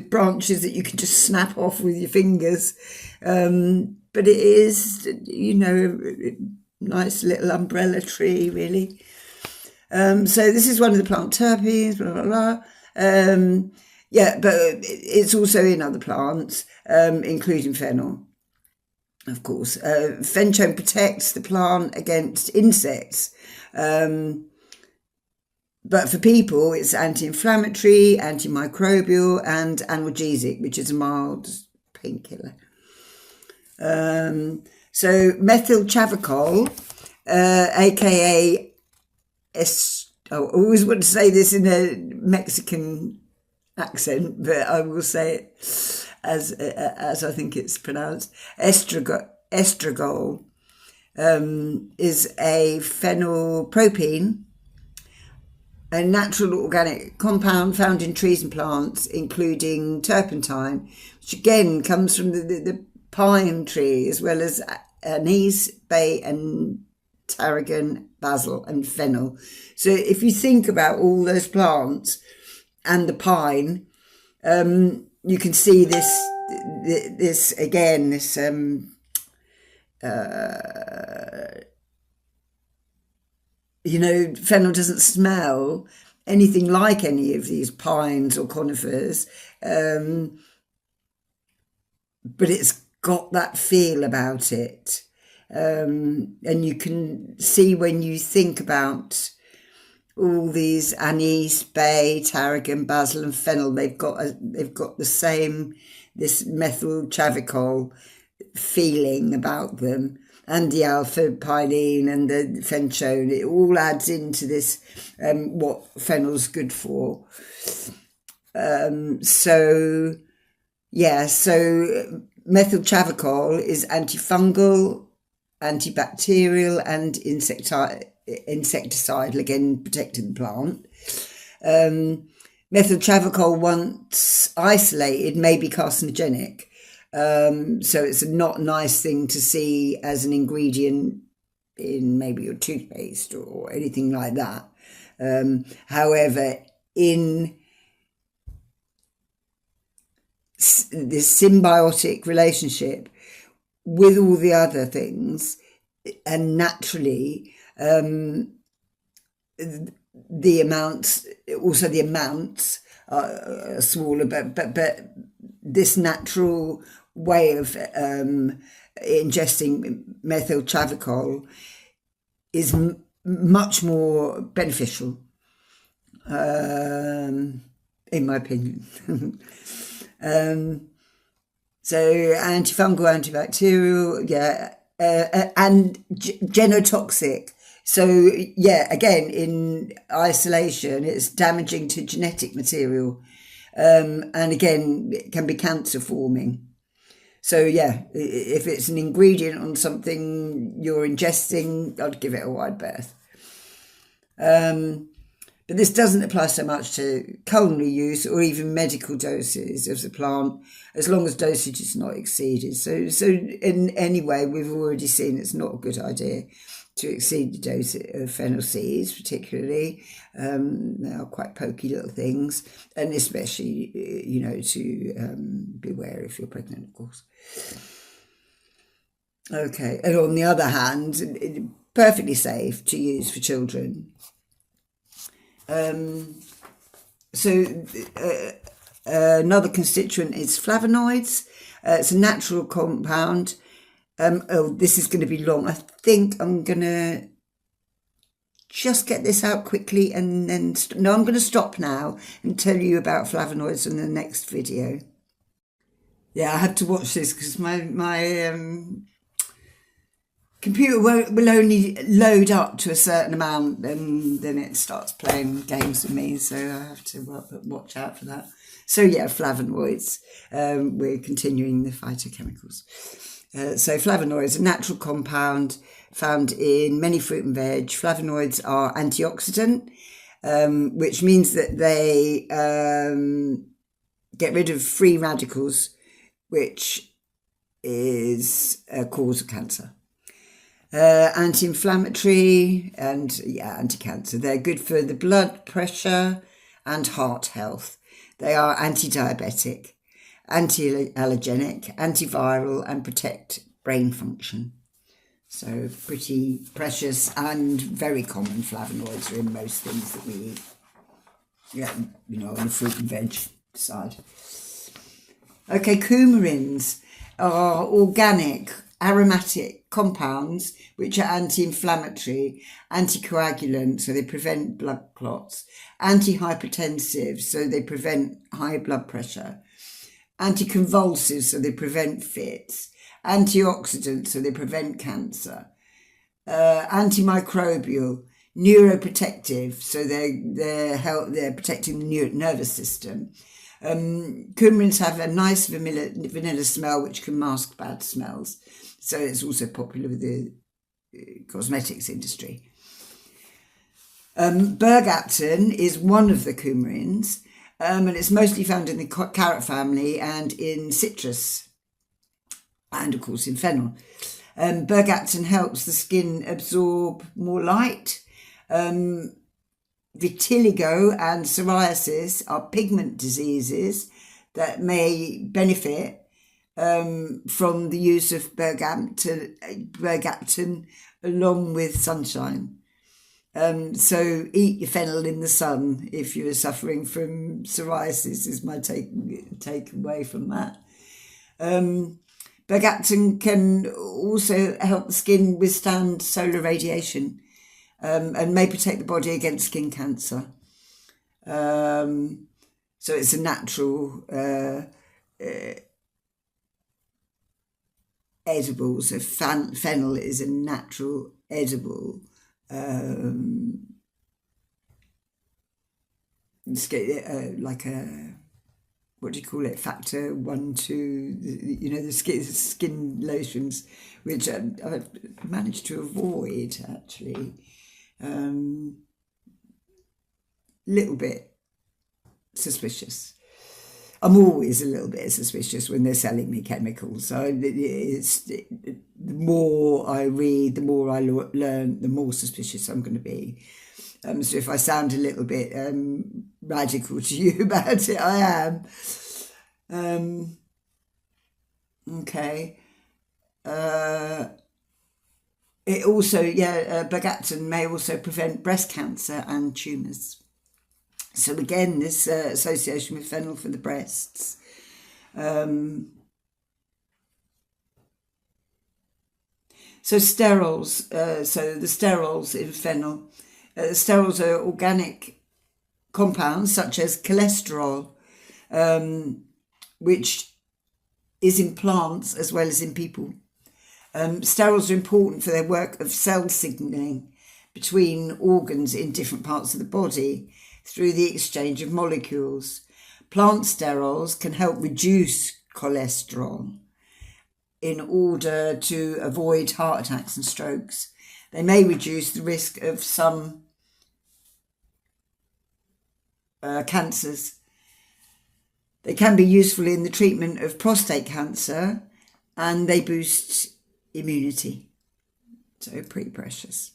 branches that you can just snap off with your fingers. But it is, you know, nice little umbrella tree, really. So this is one of the plant terpenes, blah, blah, blah. But it's also in other plants, including fennel, of course. Fenchone protects the plant against insects. But for people, it's anti-inflammatory, antimicrobial, and analgesic, which is a mild painkiller. So methyl chavicol, aka I always want to say this in a Mexican accent, but I will say it as I think it's pronounced. Estragol is a phenylpropene, a natural organic compound found in trees and plants, including turpentine, which again comes from the pine tree, as well as anise, bay, and tarragon, basil, and fennel. So if you think about all those plants and the pine, you can see this again, this fennel doesn't smell anything like any of these pines or conifers, but it's got that feel about it. And you can see when you think about all these anise, bay, tarragon, basil and fennel, they've got the same, this methyl chavicol feeling about them, and the alpha pinene and the fenchone. It all adds into this what fennel's good for. So methyl chavicol is antifungal, antibacterial and insecticidal, again protecting the plant. Methyl chavicol, once isolated, may be carcinogenic. So it's a not nice thing to see as an ingredient in maybe your toothpaste or anything like that. However, in this symbiotic relationship with all the other things, and naturally the amounts are smaller, but this natural way of ingesting methyl chavicol is much more beneficial, in my opinion. So antifungal, antibacterial, and genotoxic. So again, in isolation, it's damaging to genetic material, and again, it can be cancer forming. So if it's an ingredient on something you're ingesting, I'd give it a wide berth. But this doesn't apply so much to culinary use or even medical doses of the plant, as long as dosage is not exceeded. So in any way, we've already seen it's not a good idea to exceed the dose of fennel seeds, particularly. They are quite pokey little things, and especially, to beware if you're pregnant, of course. Okay, and on the other hand, perfectly safe to use for children. Another constituent is flavonoids. It's a natural compound. This is going to be long. I think I'm going to just get this out quickly and then... No, I'm going to stop now and tell you about flavonoids in the next video. Yeah, I had to watch this because my computer will only load up to a certain amount, and then it starts playing games with me, so I have to watch out for that. So flavonoids. We're continuing the phytochemicals. So flavonoids, a natural compound found in many fruit and veg. Flavonoids are antioxidant, which means that they get rid of free radicals, which is a cause of cancer. Anti-inflammatory and anti-cancer. They're good for the blood pressure and heart health. They are anti-diabetic, anti-allergenic, antiviral, and protect brain function. So pretty precious and very common. Flavonoids are in most things that we eat. On the fruit and veg side. Okay, coumarins are organic, aromatic compounds which are anti-inflammatory, anticoagulant, so they prevent blood clots, antihypertensive, so they prevent high blood pressure, anticonvulsive, so they prevent fits, antioxidants, so they prevent cancer, antimicrobial, neuroprotective, so they're protecting the nervous system. Coumarins have a nice vanilla smell which can mask bad smells, so it's also popular with the cosmetics industry. Bergaptan is one of the coumarins, and it's mostly found in the carrot family and in citrus, and of course in fennel. Bergaptan helps the skin absorb more light. Vitiligo and psoriasis are pigment diseases that may benefit from the use of bergaptan along with sunshine. So eat your fennel in the sun if you're suffering from psoriasis, is my take away from that. Bergaptan can also help the skin withstand solar radiation, and may protect the body against skin cancer. So it's a natural edible. So fennel is a natural edible. Like a, what do you call it, factor 1, 2, the skin lotions, which I've managed to avoid, actually. Little bit suspicious. I'm always a little bit suspicious when they're selling me chemicals. So the more I read, the more I learn, the more suspicious I'm going to be. So if I sound a little bit radical to you about it, I am. Okay. It also, Bergaptan may also prevent breast cancer and tumours. So again, this association with fennel for the breasts. So sterols, so the sterols in fennel. Sterols are organic compounds such as cholesterol, which is in plants as well as in people. Sterols are important for their work of cell signalling between organs in different parts of the body through the exchange of molecules. Plant sterols can help reduce cholesterol in order to avoid heart attacks and strokes. They may reduce the risk of some cancers. They can be useful in the treatment of prostate cancer, and they boost immunity. So pretty precious.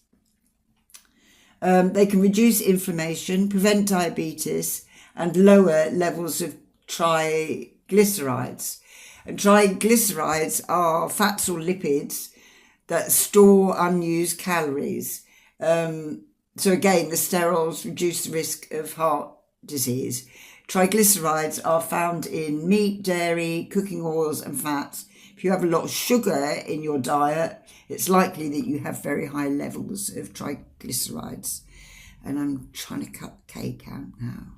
They can reduce inflammation, prevent diabetes, and lower levels of triglycerides. And triglycerides are fats or lipids that store unused calories. So again, the sterols reduce the risk of heart disease. Triglycerides are found in meat, dairy, cooking oils and fats. If you have a lot of sugar in your diet, it's likely that you have very high levels of triglycerides. And I'm trying to cut cake out now.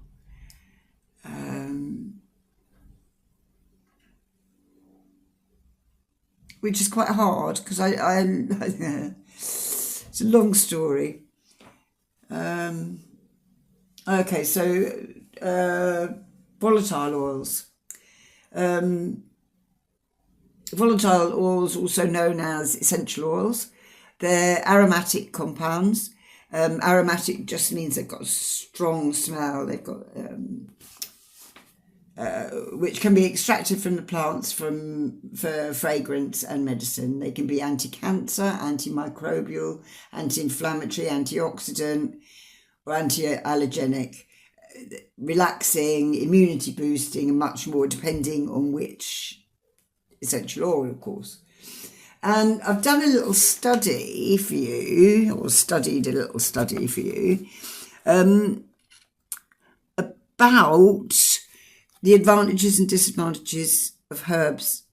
Which is quite hard because I it's a long story. Okay, so volatile oils. Volatile oils, also known as essential oils, they're aromatic compounds. Aromatic just means they've got a strong smell. They've got which can be extracted from the plants for fragrance and medicine. They can be anti-cancer, antimicrobial, anti-inflammatory, antioxidant, or anti-allergenic, relaxing, immunity boosting, and much more, depending on which essential oil, of course. And I've done a little study for you, or studied a little study for you, about the advantages and disadvantages of herbs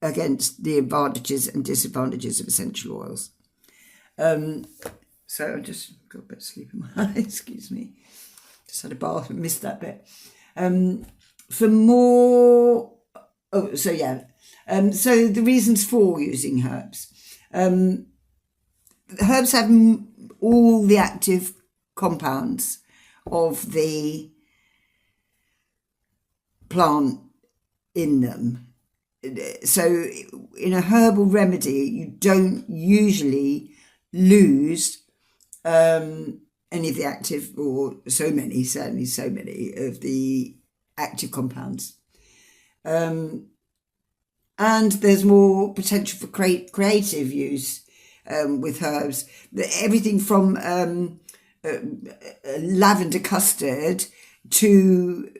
against the advantages and disadvantages of essential oils. So I just got a bit of sleep in my eye, excuse me. Just had a bath and missed that bit. For more, so the reasons for using herbs. Herbs have all the active compounds of the plant in them. So in a herbal remedy, you don't usually lose any of the active, or certainly so many of the active compounds. And there's more potential for creative use with herbs. Everything from lavender custard to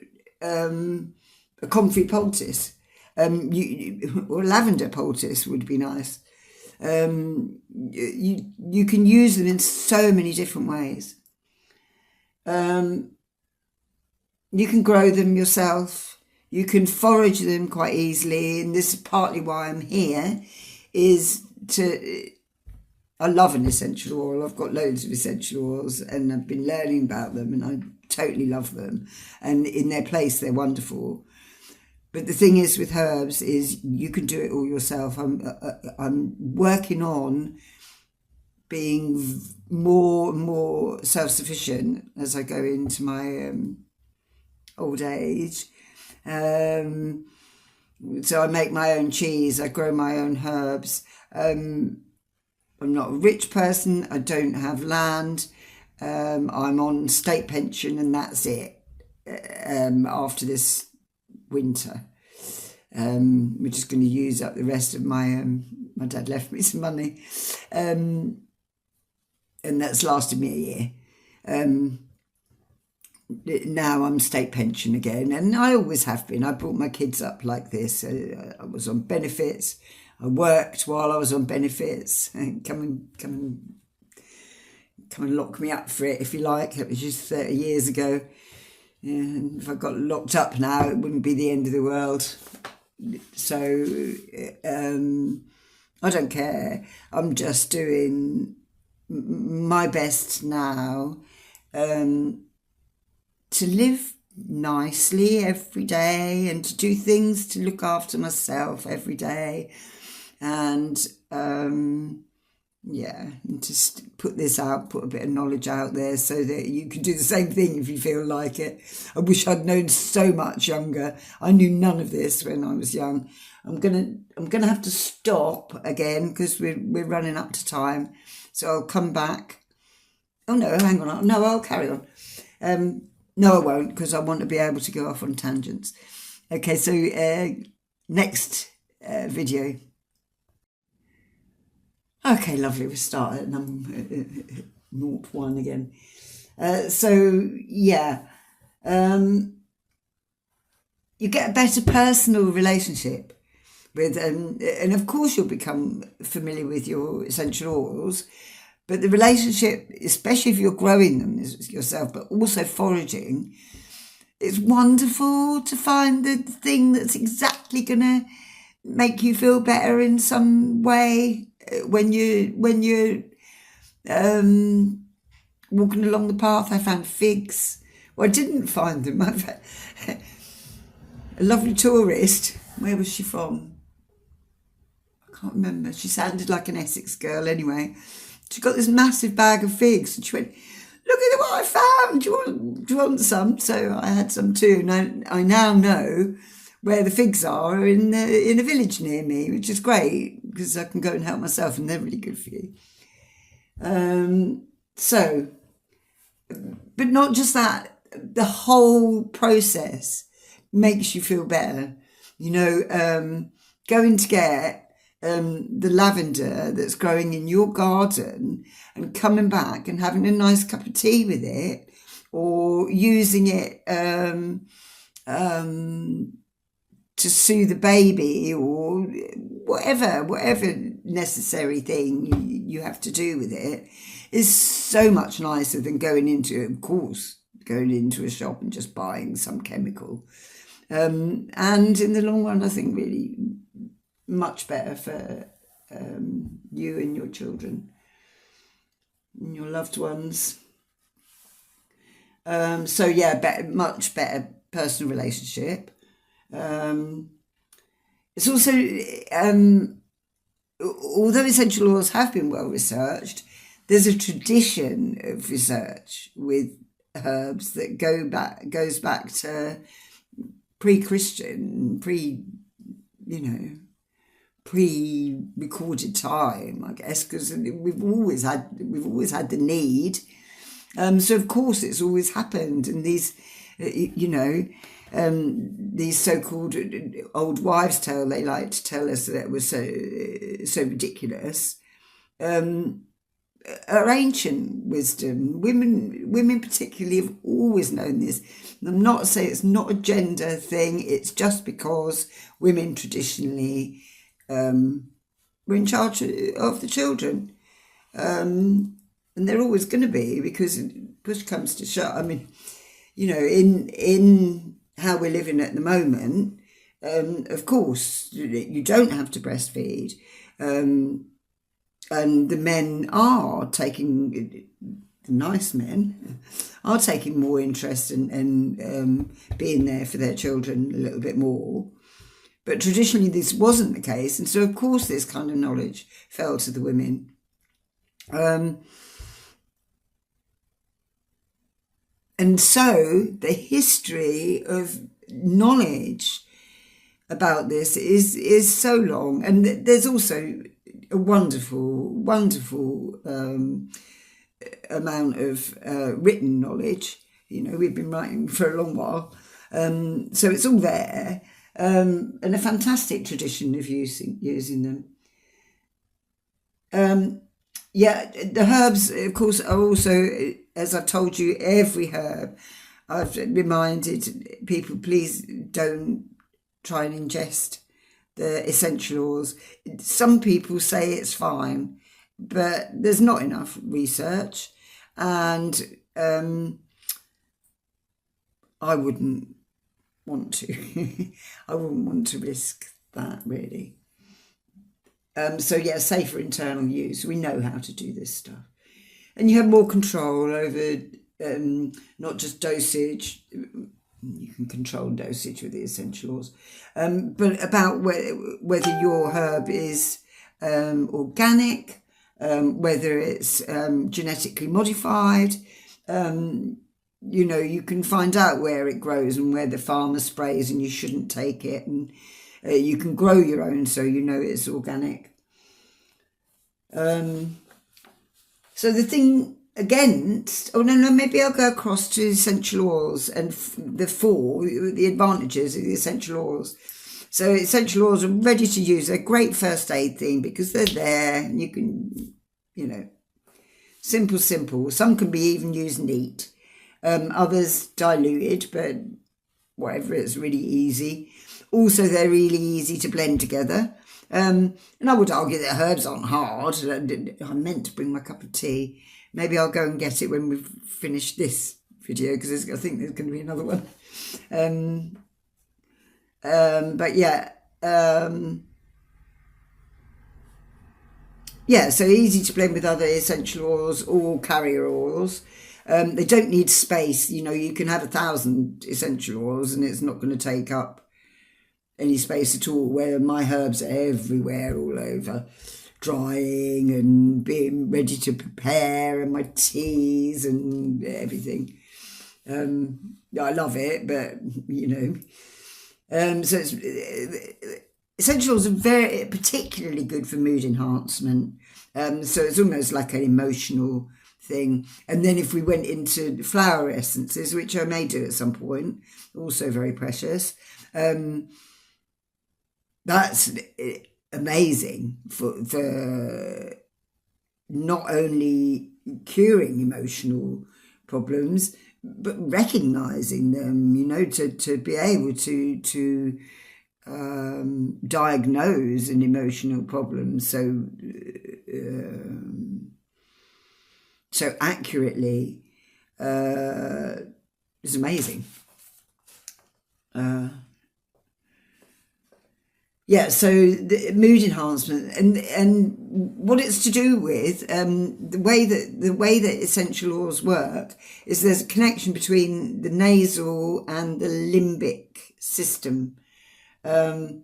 a comfrey poultice, or lavender poultice would be nice. You can use them in so many different ways. You can grow them yourself. You can forage them quite easily, and this is partly why I'm here, I love an essential oil. I've got loads of essential oils and I've been learning about them and I totally love them. And in their place, they're wonderful. But the thing is with herbs is you can do it all yourself. I'm working on being more and more self-sufficient as I go into my old age. So I make my own cheese. I grow my own herbs. I'm not a rich person. I don't have land. I'm on state pension and that's it after this winter. We're just going to use up the rest of my dad left me some money, and that's lasted me a year. Now I'm state pension again, and I always have been. I brought my kids up like this. I was on benefits. I worked while I was on benefits. Come and lock me up for it if you like. It was just 30 years ago. And if I got locked up now, it wouldn't be the end of the world. So I don't care. I'm just doing my best now to live nicely every day and to do things to look after myself every day. And and just put this out, put a bit of knowledge out there so that you can do the same thing if you feel like it. I wish I'd known so much younger. I knew none of this when I was young. I'm gonna have to stop again because we're running up to time. So I'll come back. Oh no, hang on. No, I'll carry on. No, I won't because I want to be able to go off on tangents. Okay, so next video. Okay, lovely. We start at number 0.1 again. You get a better personal relationship with, and of course you'll become familiar with your essential oils, but the relationship, especially if you're growing them yourself, but also foraging, it's wonderful to find the thing that's exactly going to make you feel better in some way. When you're walking along the path, I found figs. Well, I didn't find them. I found a lovely tourist. Where was she from? I can't remember. She sounded like an Essex girl anyway. She got this massive bag of figs and she went, "Look at what I found. Do you want some?" So I had some too. And I now know where the figs are in a village near me, which is great because I can go and help myself and they're really good for you. But not just that, the whole process makes you feel better. Going to get the lavender that's growing in your garden and coming back and having a nice cup of tea with it, or using it to soothe the baby, or whatever necessary thing you have to do with it, is so much nicer than going into a shop and just buying some chemical. And in the long run, I think really much better for you and your children and your loved ones. Much better personal relationship. It's also, although essential oils have been well researched, there's a tradition of research with herbs that goes back to pre-Christian, pre-recorded time, I guess, because we've always had the need. So of course it's always happened, and these so-called old wives' tale they like to tell us that it was so ridiculous, are ancient wisdom. Women particularly have always known this. And I'm not saying it's not a gender thing, it's just because women traditionally were in charge of the children. And they're always going to be, because push comes to shove. I mean, you know, in how we're living at the moment, of course, you don't have to breastfeed. And the men are taking, the nice men, are taking more interest in being there for their children a little bit more. But traditionally this wasn't the case. And so, of course, this kind of knowledge fell to the women. And so the history of knowledge about this is so long. And there's also a wonderful amount of written knowledge. You know, we've been writing for a long while. So it's all there. And a fantastic tradition of using them. Yeah, the herbs, of course, are also, as I've told you, every herb. I've reminded people, please don't try and ingest the essential oils. Some people say it's fine, but there's not enough research, and I wouldn't want to. I wouldn't want to risk that, really. So yeah, safer internal use. We know how to do this stuff. And you have more control over not just dosage. You can control dosage with the essential oils. But about whether your herb is organic, whether it's genetically modified. You know, you can find out where it grows and where the farmer sprays and you shouldn't take it. And you can grow your own so you know it's organic. So the thing against, maybe I'll go across to essential oils and the advantages of the essential oils. So essential oils are ready to use. They're a great first aid thing because they're there and you can, you know, simple. Some can be even used neat. Others diluted, but whatever, it's really easy. Also, they're really easy to blend together. And I would argue that herbs aren't hard. I meant to bring my cup of tea. Maybe I'll go and get it when we've finished this video, because I think there's going to be another one. But yeah. Yeah, so easy to blend with other essential oils or carrier oils. They don't need space. You know, you can have 1,000 essential oils and it's not going to take up any space at all, where my herbs are everywhere, all over, drying and being ready to prepare, and my teas and everything. I love it, but, you know. So essential oils are very particularly good for mood enhancement. So it's almost like an emotional thing. And then if we went into flower essences, which I may do at some point, also very precious, that's amazing for not only curing emotional problems, but recognizing them, you know, to be able to diagnose an emotional problem so accurately is amazing. Yeah, so the mood enhancement and what it's to do with, the way that essential oils work is there's a connection between the nasal and the limbic system. So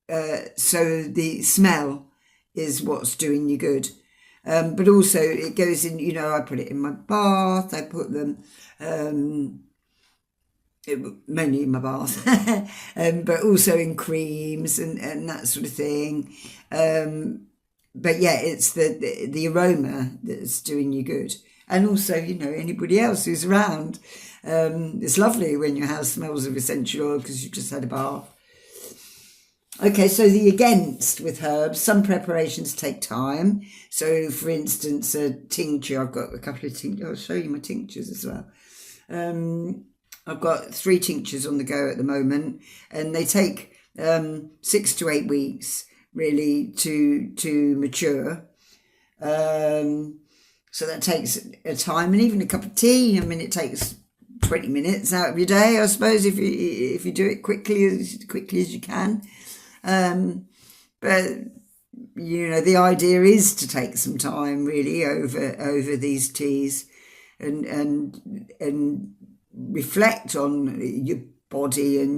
the smell is what's doing you good. But also it goes in, you know, I put it in my bath, I put them mainly in my bath, but also in creams and that sort of thing. But yeah, it's the aroma that's doing you good. And also, you know, anybody else who's around. It's lovely when your house smells of essential oil because you've just had a bath. Okay, so the against with herbs, some preparations take time. So, for instance, a tincture, I've got a couple of tinctures. I'll show you my tinctures as well. I've got 3 tinctures on the go at the moment, and they take 6 to 8 weeks really to mature. So that takes a time, and even a cup of tea. I mean, it takes 20 minutes out of your day, I suppose, if you do it quickly as you can. But the idea is to take some time really over these teas, and reflect on your body and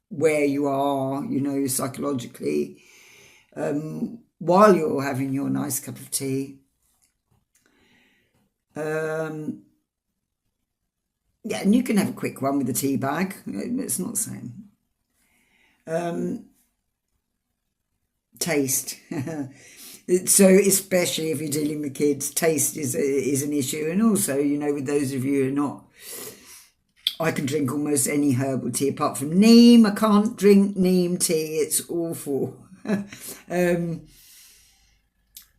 where you are, psychologically, while you're having your nice cup of tea. And you can have a quick one with a tea bag. It's not the same. Taste. So especially if you're dealing with kids, taste is an issue. And also, with those of you who are not, I can drink almost any herbal tea apart from neem. I can't drink neem tea. It's awful.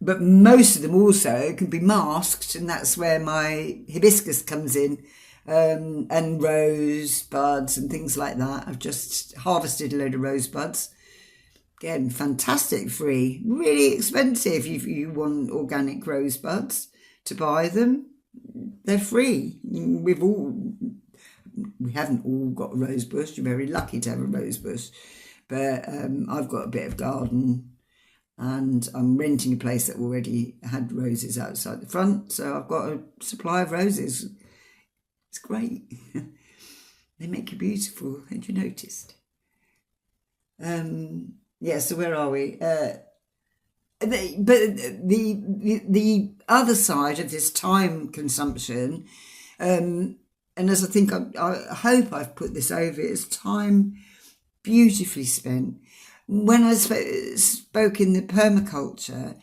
But most of them also can be masked, and that's where my hibiscus comes in, and rose buds and things like that. I've just harvested a load of rose buds. Again, fantastic free, really expensive if you want organic rose buds to buy them. They're free. We haven't all got a rose bush. You're very lucky to have a rose bush. But I've got a bit of garden, and I'm renting a place that already had roses outside the front. So I've got a supply of roses. It's great. They make you beautiful. Had you noticed? So where are we? But the other side of this time consumption, and as I think I hope I've put this over, is time beautifully spent. When I spoke in the permaculture,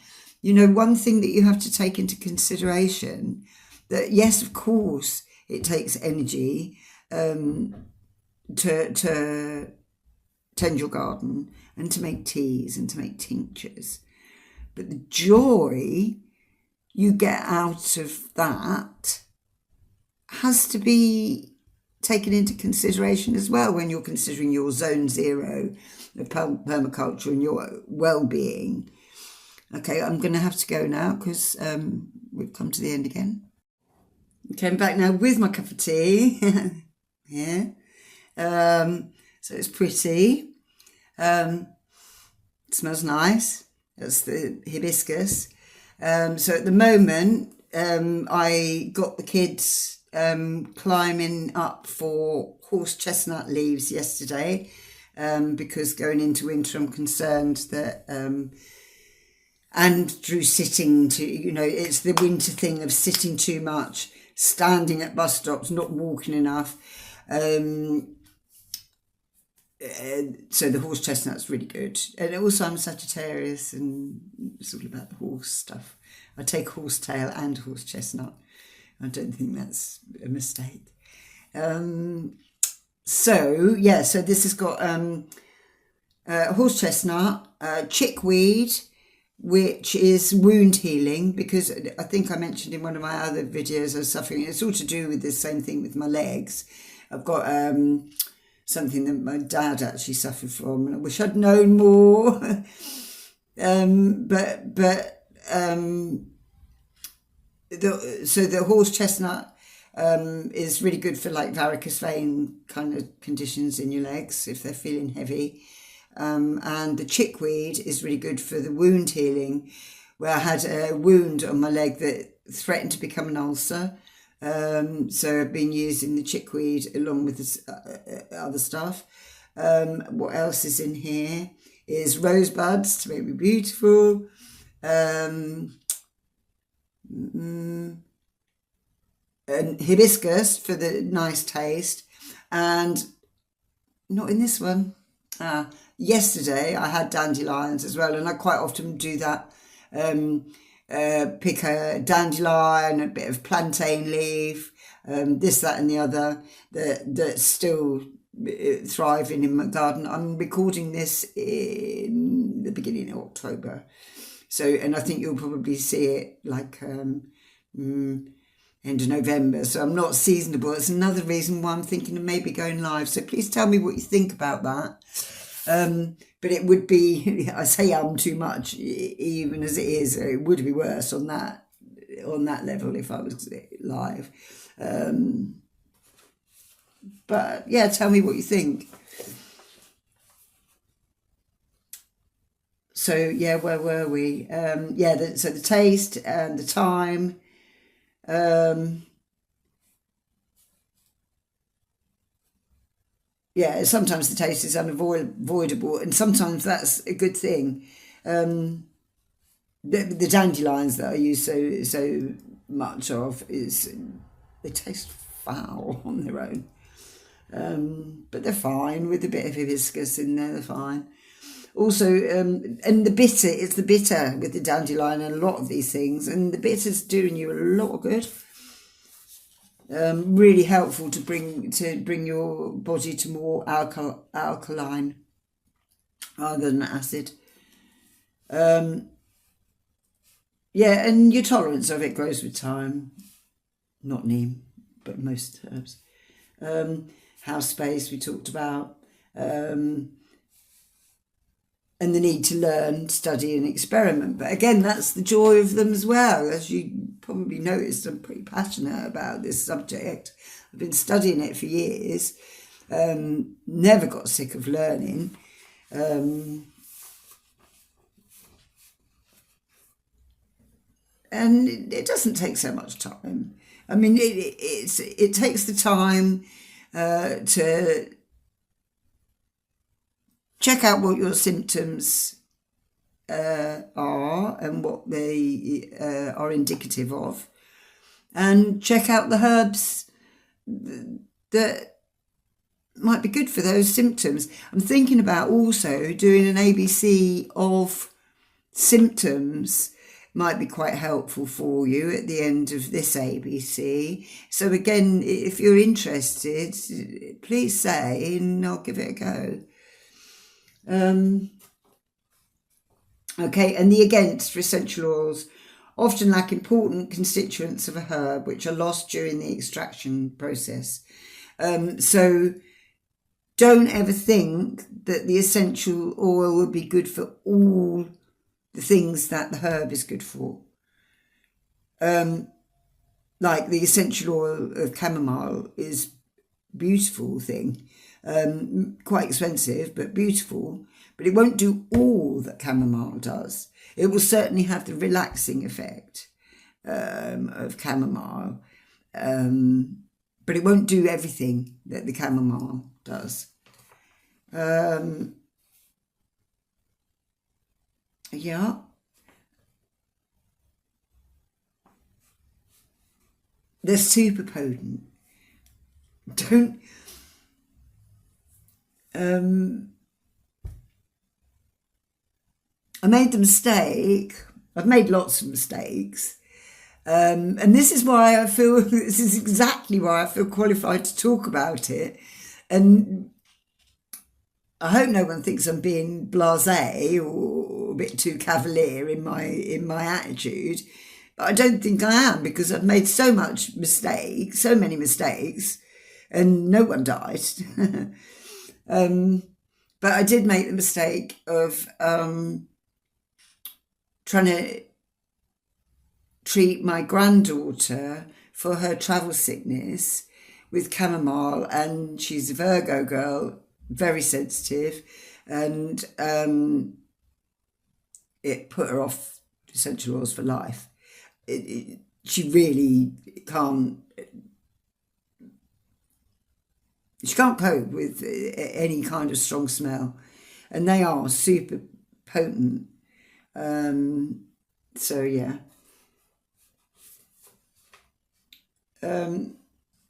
one thing that you have to take into consideration, that yes, of course, it takes energy to tend your garden and to make teas and to make tinctures. But the joy you get out of that has to be taken into consideration as well when you're considering your zone 0 of permaculture and your well-being. Okay, I'm going to have to go now because we've come to the end again. Okay, I'm back now with my cup of tea. Yeah. So it's pretty. It smells nice. That's the hibiscus. So at the moment, I got the kids climbing up for horse chestnut leaves yesterday, because going into winter I'm concerned that Andrew sitting it's the winter thing of sitting too much, standing at bus stops, not walking enough. So the horse chestnut's really good. And also I'm Sagittarius, and it's all about the horse stuff. I take horsetail and horse chestnut. I don't think that's a mistake. So this has got horse chestnut, chickweed, which is wound healing, because I think I mentioned in one of my other videos I was suffering. It's all to do with the same thing with my legs. I've got something that my dad actually suffered from, and I wish I'd known more. So the horse chestnut is really good for like varicose vein kind of conditions in your legs if they're feeling heavy. And the chickweed is really good for the wound healing, where I had a wound on my leg that threatened to become an ulcer. So I've been using the chickweed along with this other stuff. What else is in here is rosebuds to make me beautiful. And hibiscus for the nice taste. And not in this one. Yesterday I had dandelions as well, and I quite often do that. Pick a dandelion, a bit of plantain leaf, this, that and the other, that's still thriving in my garden. I'm recording this in the beginning of October, so, and I think you'll probably see it like end of November, so I'm not seasonable. It's another reason why I'm thinking of maybe going live, so please tell me what you think about that. But it would be, I say too much, even as it is, it would be worse on that level if I was live. But yeah, tell me what you think. So yeah, where were we? So the taste and the time. Yeah, sometimes the taste is unavoidable, and sometimes that's a good thing. The dandelions that I use so much of they taste foul on their own, but they're fine with a bit of hibiscus in there. They're fine. Also, and the bitter, it's the bitter with the dandelion and a lot of these things, and the bitter's doing you a lot of good. Really helpful to bring your body to more alkaline rather than acid. Yeah, and your tolerance of it grows with time. Not neem, but most herbs. House space we talked about. And the need to learn, study and experiment. But again, that's the joy of them as well. As you probably noticed, I'm pretty passionate about this subject. I've been studying it for years. Never got sick of learning. And it doesn't take so much time. I mean, it takes the time to check out what your symptoms are and what they are indicative of, and check out the herbs that might be good for those symptoms. I'm thinking about also doing an ABC of symptoms. Might be quite helpful for you at the end of this ABC. So again, if you're interested, please say and I'll give it a go. Okay, and the against for essential oils often lack important constituents of a herb which are lost during the extraction process. So don't ever think that the essential oil will be good for all the things that the herb is good for. Like the essential oil of chamomile is a beautiful thing. Quite expensive, but beautiful. But it won't do all that chamomile does. It will certainly have the relaxing effect of chamomile, but it won't do everything that the chamomile does. Yeah. They're super potent. Don't... I made the mistake, I've made lots of mistakes, and this is why this is exactly why I feel qualified to talk about it. And I hope no one thinks I'm being blasé or a bit too cavalier in my attitude, but I don't think I am, because I've made so many mistakes, and no one died. But I did make the mistake of trying to treat my granddaughter for her travel sickness with chamomile, and she's a Virgo girl, very sensitive, and it put her off essential oils for life. She really can't. She can't cope with any kind of strong smell, and they are super potent. So yeah.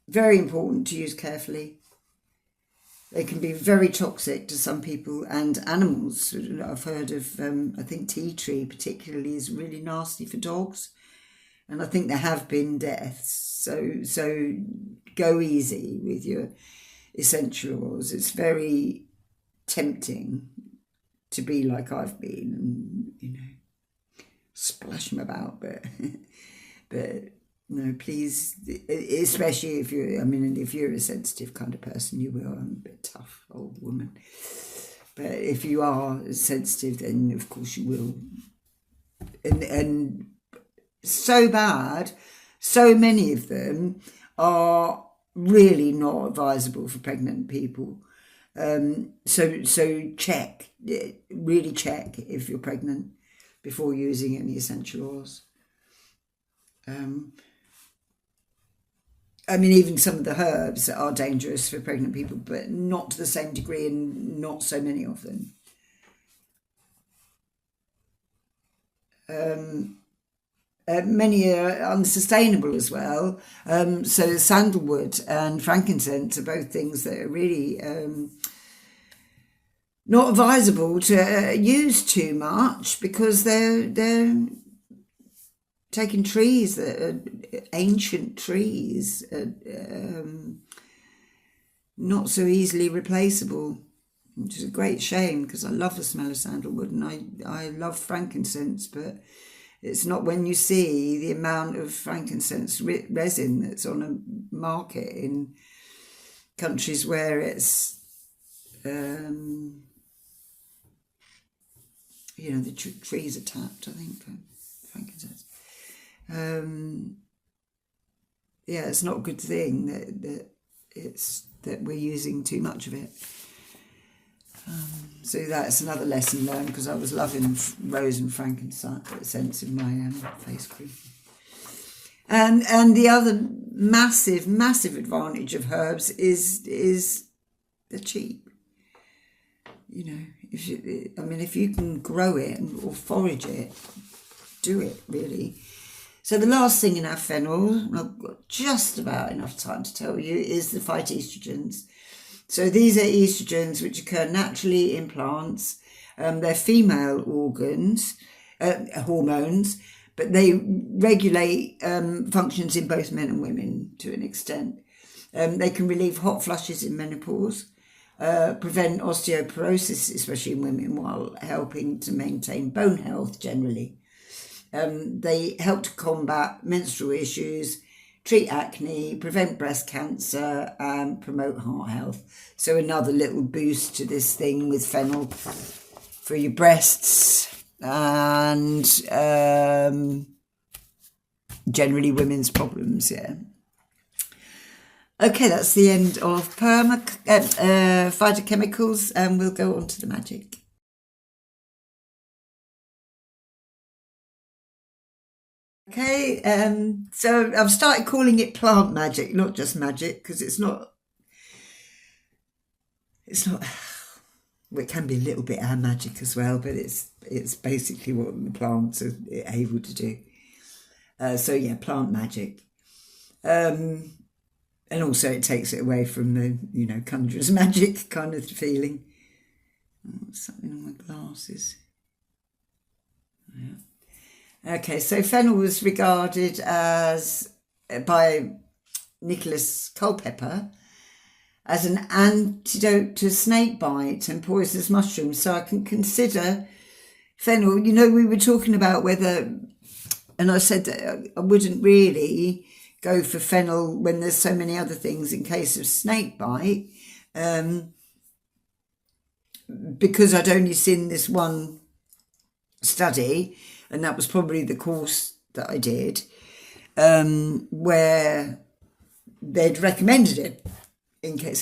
Very important to use carefully. They can be very toxic to some people and animals. I've heard of, I think tea tree particularly is really nasty for dogs. And I think there have been deaths. So go easy with your essential oils. It's very tempting to be like I've been and, splash them about. But no, please, especially if you're a sensitive kind of person, you will. I'm a bit tough, old woman. But if you are sensitive, then of course you will. And so bad, so many of them are really not advisable for pregnant people. So check, really check if you're pregnant before using any essential oils. I mean, even some of the herbs are dangerous for pregnant people, but not to the same degree and not so many of them. Many are unsustainable as well. So sandalwood and frankincense are both things that are really not advisable to use too much, because they're taking trees that are ancient trees, not so easily replaceable, which is a great shame, because I love the smell of sandalwood and I love frankincense, but it's not when you see the amount of frankincense resin that's on a market in countries where it's, the trees are tapped, I think, for frankincense. It's not a good thing that we're using too much of it. So that's another lesson learned, because I was loving rose and frankincense in my face cream. And the other massive advantage of herbs is they're cheap. If you can grow it or forage it, do it, really. So the last thing in our fennel, I've got just about enough time to tell you, is the phytoestrogens. So these are estrogens which occur naturally in plants. They're female hormones, but they regulate functions in both men and women to an extent. They can relieve hot flushes in menopause, prevent osteoporosis, especially in women, while helping to maintain bone health generally. They help to combat menstrual issues, treat acne, prevent breast cancer, and promote heart health. So another little boost to this thing with fennel for your breasts and generally women's problems, yeah. Okay, that's the end of phytochemicals, and we'll go on to the magic. Okay, so I've started calling it plant magic, not just magic, because it's not, well, it can be a little bit our magic as well, but it's basically what the plants are able to do. Plant magic. And also it takes it away from the, conjurer's magic kind of feeling. Something on my glasses. Yeah. Okay, so fennel was regarded as, by Nicholas Culpeper, as an antidote to snake bite and poisonous mushrooms. So I can consider fennel, we were talking about whether, and I said that I wouldn't really go for fennel when there's so many other things in case of snake bite, because I'd only seen this one study, and that was probably the course that I did, where they'd recommended it in case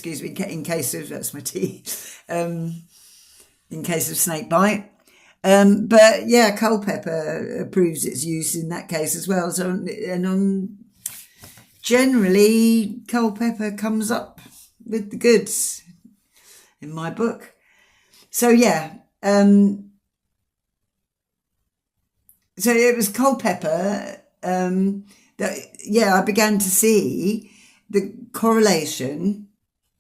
of, that's my tea, in case of snake bite. But yeah, Culpeper approves its use in that case as well. So, generally, Culpeper comes up with the goods in my book. So yeah, so it was Culpeper I began to see the correlation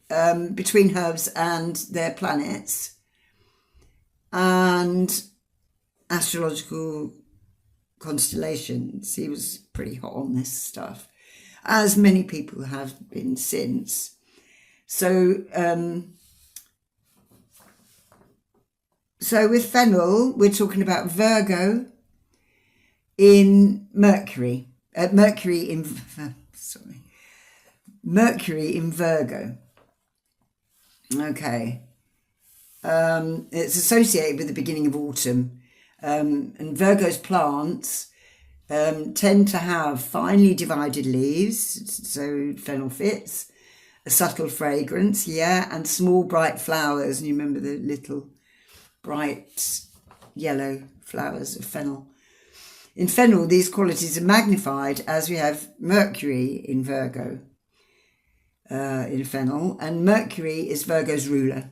between herbs and their planets and astrological constellations. He was pretty hot on this stuff, as many people have been since. So with fennel, we're talking about Virgo in Mercury. Mercury in Virgo. Okay. It's associated with the beginning of autumn. And Virgo's plants tend to have finely divided leaves, so fennel fits, a subtle fragrance, and small bright flowers. And you remember the little bright yellow flowers of fennel. In fennel, these qualities are magnified as we have Mercury in Virgo in fennel, and Mercury is Virgo's ruler.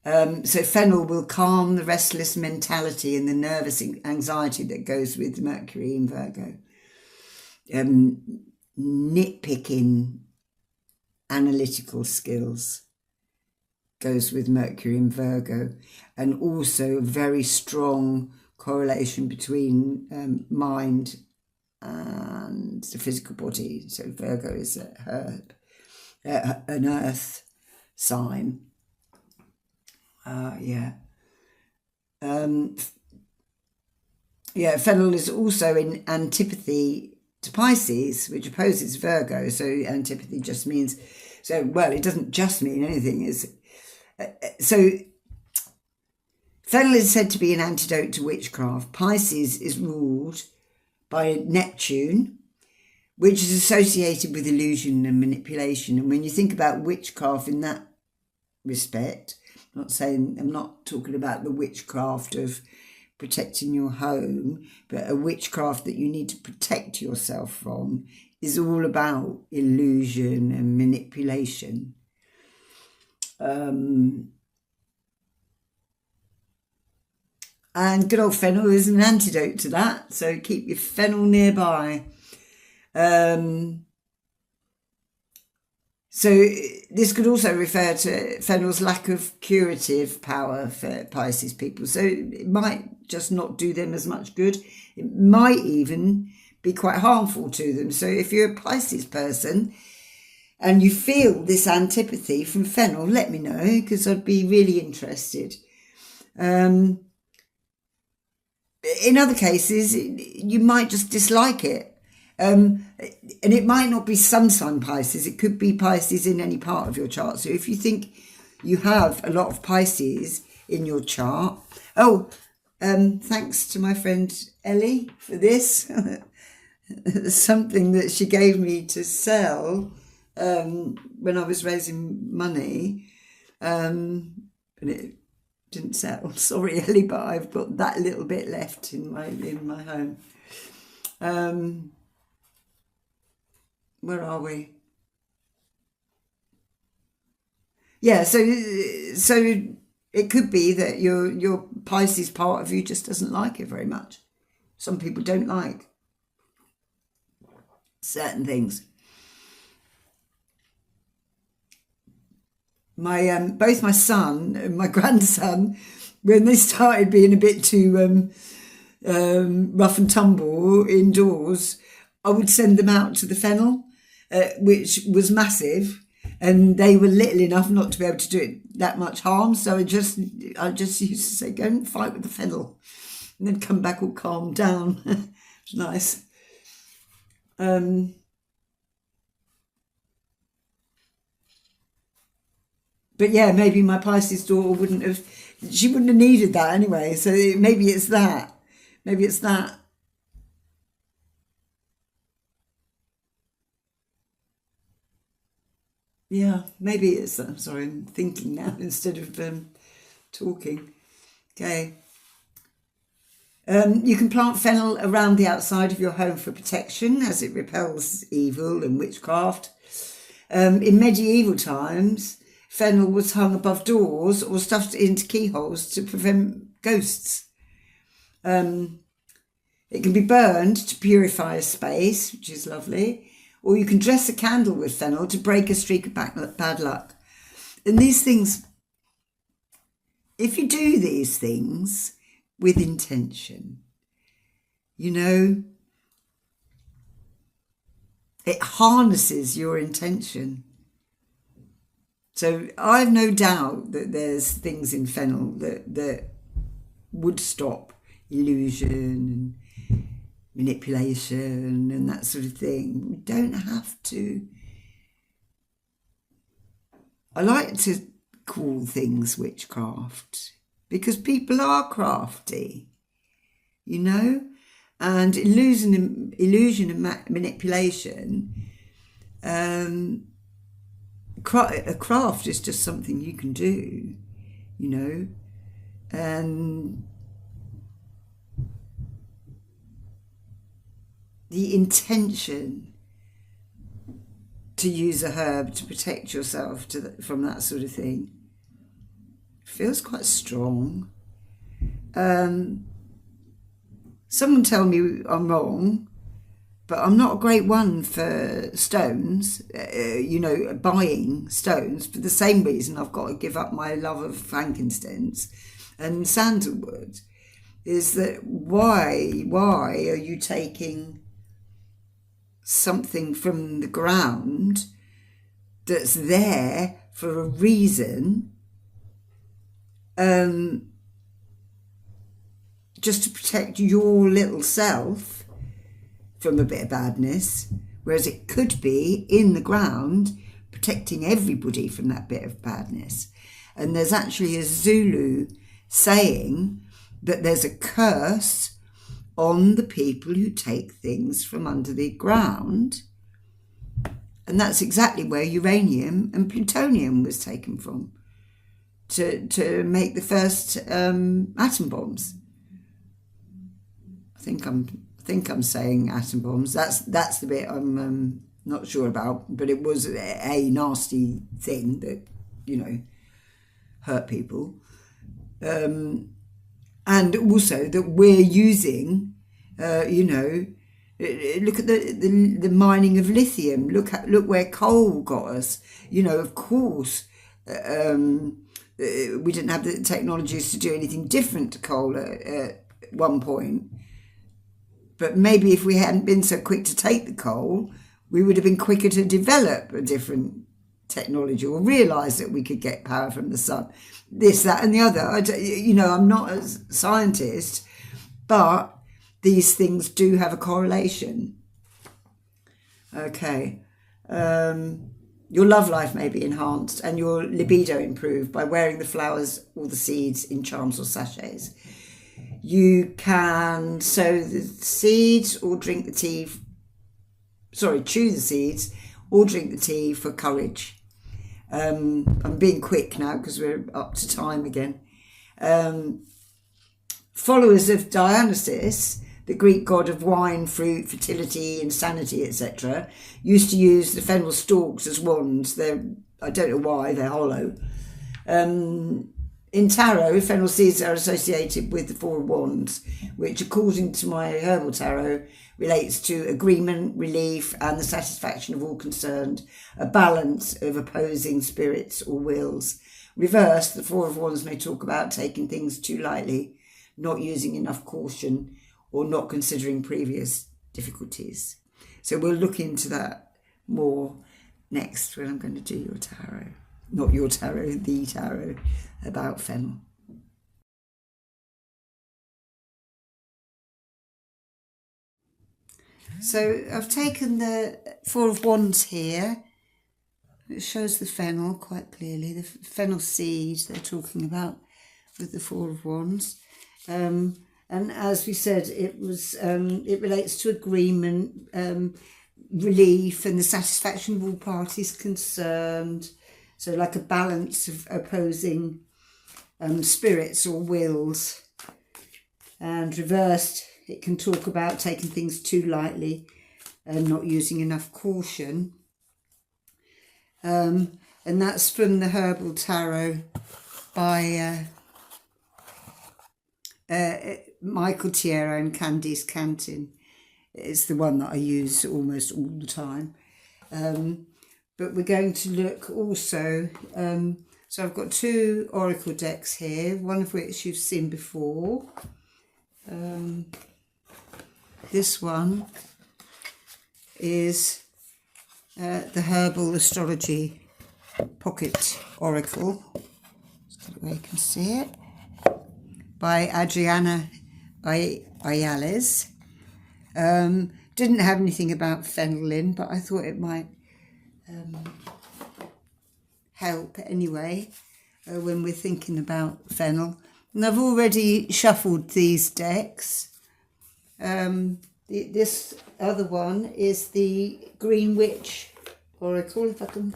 So fennel will calm the restless mentality and the nervous anxiety that goes with Mercury in Virgo. Nitpicking, analytical skills goes with Mercury in Virgo, and also a very strong correlation between mind and the physical body. So Virgo is an earth sign. Fennel is also in antipathy to Pisces, which opposes Virgo. So antipathy just means, it doesn't just mean anything. Fennel is said to be an antidote to witchcraft. Pisces is ruled by Neptune, which is associated with illusion and manipulation. And when you think about witchcraft in that respect, I'm not talking about the witchcraft of protecting your home, but a witchcraft that you need to protect yourself from is all about illusion and manipulation. And good old fennel is an antidote to that, so keep your fennel nearby. So this could also refer to fennel's lack of curative power for Pisces people. So it might just not do them as much good. It might even be quite harmful to them. So if you're a Pisces person and you feel this antipathy from fennel, let me know, because I'd be really interested. In other cases, you might just dislike it. And it might not be sun sign Pisces, it could be Pisces in any part of your chart. So if you think you have a lot of Pisces in your chart, thanks to my friend Ellie for this. Something that she gave me to sell when I was raising money, and it didn't sell. Sorry, Ellie, but I've got that little bit left in my home. Where are we? So it could be that your Pisces part of you just doesn't like it very much. Some people don't like certain things. Both my son and my grandson, when they started being a bit too rough and tumble indoors, I would send them out to the fennel, which was massive, and they were little enough not to be able to do it that much harm. So I just used to say, go and fight with the fennel, and then come back all calmed down. It's nice. But maybe my Pisces daughter wouldn't have needed that anyway. So maybe it's that. Yeah, maybe it's that. Sorry, I'm thinking now instead of talking. Okay. You can plant fennel around the outside of your home for protection, as it repels evil and witchcraft. In medieval times, fennel was hung above doors or stuffed into keyholes to prevent ghosts. It can be burned to purify a space, which is lovely. Or you can dress a candle with fennel to break a streak of bad luck. And these things, if you do these things with intention, it harnesses your intention. So I've no doubt that there's things in fennel that would stop illusion and manipulation and that sort of thing. We don't have to. I like to call things witchcraft, because people are crafty, you know, and illusion and manipulation. A craft is just something you can do, you know, and the intention to use a herb to protect yourself from that sort of thing feels quite strong. Someone tell me I'm wrong, but I'm not a great one for stones, you know, buying stones, for the same reason I've got to give up my love of frankincense and sandalwood, is that why are you taking something from the ground that's there for a reason, just to protect your little self from a bit of badness, whereas it could be in the ground protecting everybody from that bit of badness. And there's actually a Zulu saying that there's a curse on the people who take things from under the ground, and that's exactly where uranium and plutonium was taken from to make the first atom bombs. I think I'm saying atom bombs. That's the bit I'm not sure about, but it was a nasty thing that, you know, hurt people. And also that we're using, you know, look at the mining of lithium. Look where coal got us. You know, of course, we didn't have the technologies to do anything different to coal at one point. But maybe if we hadn't been so quick to take the coal, we would have been quicker to develop a different technology or realise that we could get power from the sun. This, that and the other. You know, I'm not a scientist, but these things do have a correlation. Okay. Your love life may be enhanced and your libido improved by wearing the flowers or the seeds in charms or sachets. You can sow the seeds or drink the tea. Chew the seeds or drink the tea for courage. I'm being quick now because we're up to time again. Followers of Dionysus, the Greek god of wine, fruit, fertility, insanity, etc., used to use the fennel stalks as wands. I don't know why, they're hollow. In tarot, fennel seeds are associated with the Four of Wands, which, according to my Herbal tarot, relates to agreement, relief, and the satisfaction of all concerned, a balance of opposing spirits or wills. Reversed, the Four of Wands may talk about taking things too lightly, not using enough caution, or not considering previous difficulties. So we'll look into that more next when I'm going to do your tarot. Not your tarot, the tarot about fennel. So I've taken the Four of Wands here. It shows the fennel quite clearly, the fennel seed they're talking about with the Four of Wands. And as we said, it relates to agreement, relief, and the satisfaction of all parties concerned. So like a balance of opposing spirits or wills. And reversed, it can talk about taking things too lightly and not using enough caution. And that's from the Herbal tarot by Michael Tierra and Candice Cantin. It's the one that I use almost all the time. But we're going to look also, so I've got two oracle decks here, one of which you've seen before. This one is the Herbal Astrology Pocket Oracle, so that way you can see it, by Adriana Ayales. Didn't have anything about fennel in, but I thought it might help anyway. when we're thinking about fennel. And I've already shuffled these decks. This other one is the Green Witch Oracle, if I can,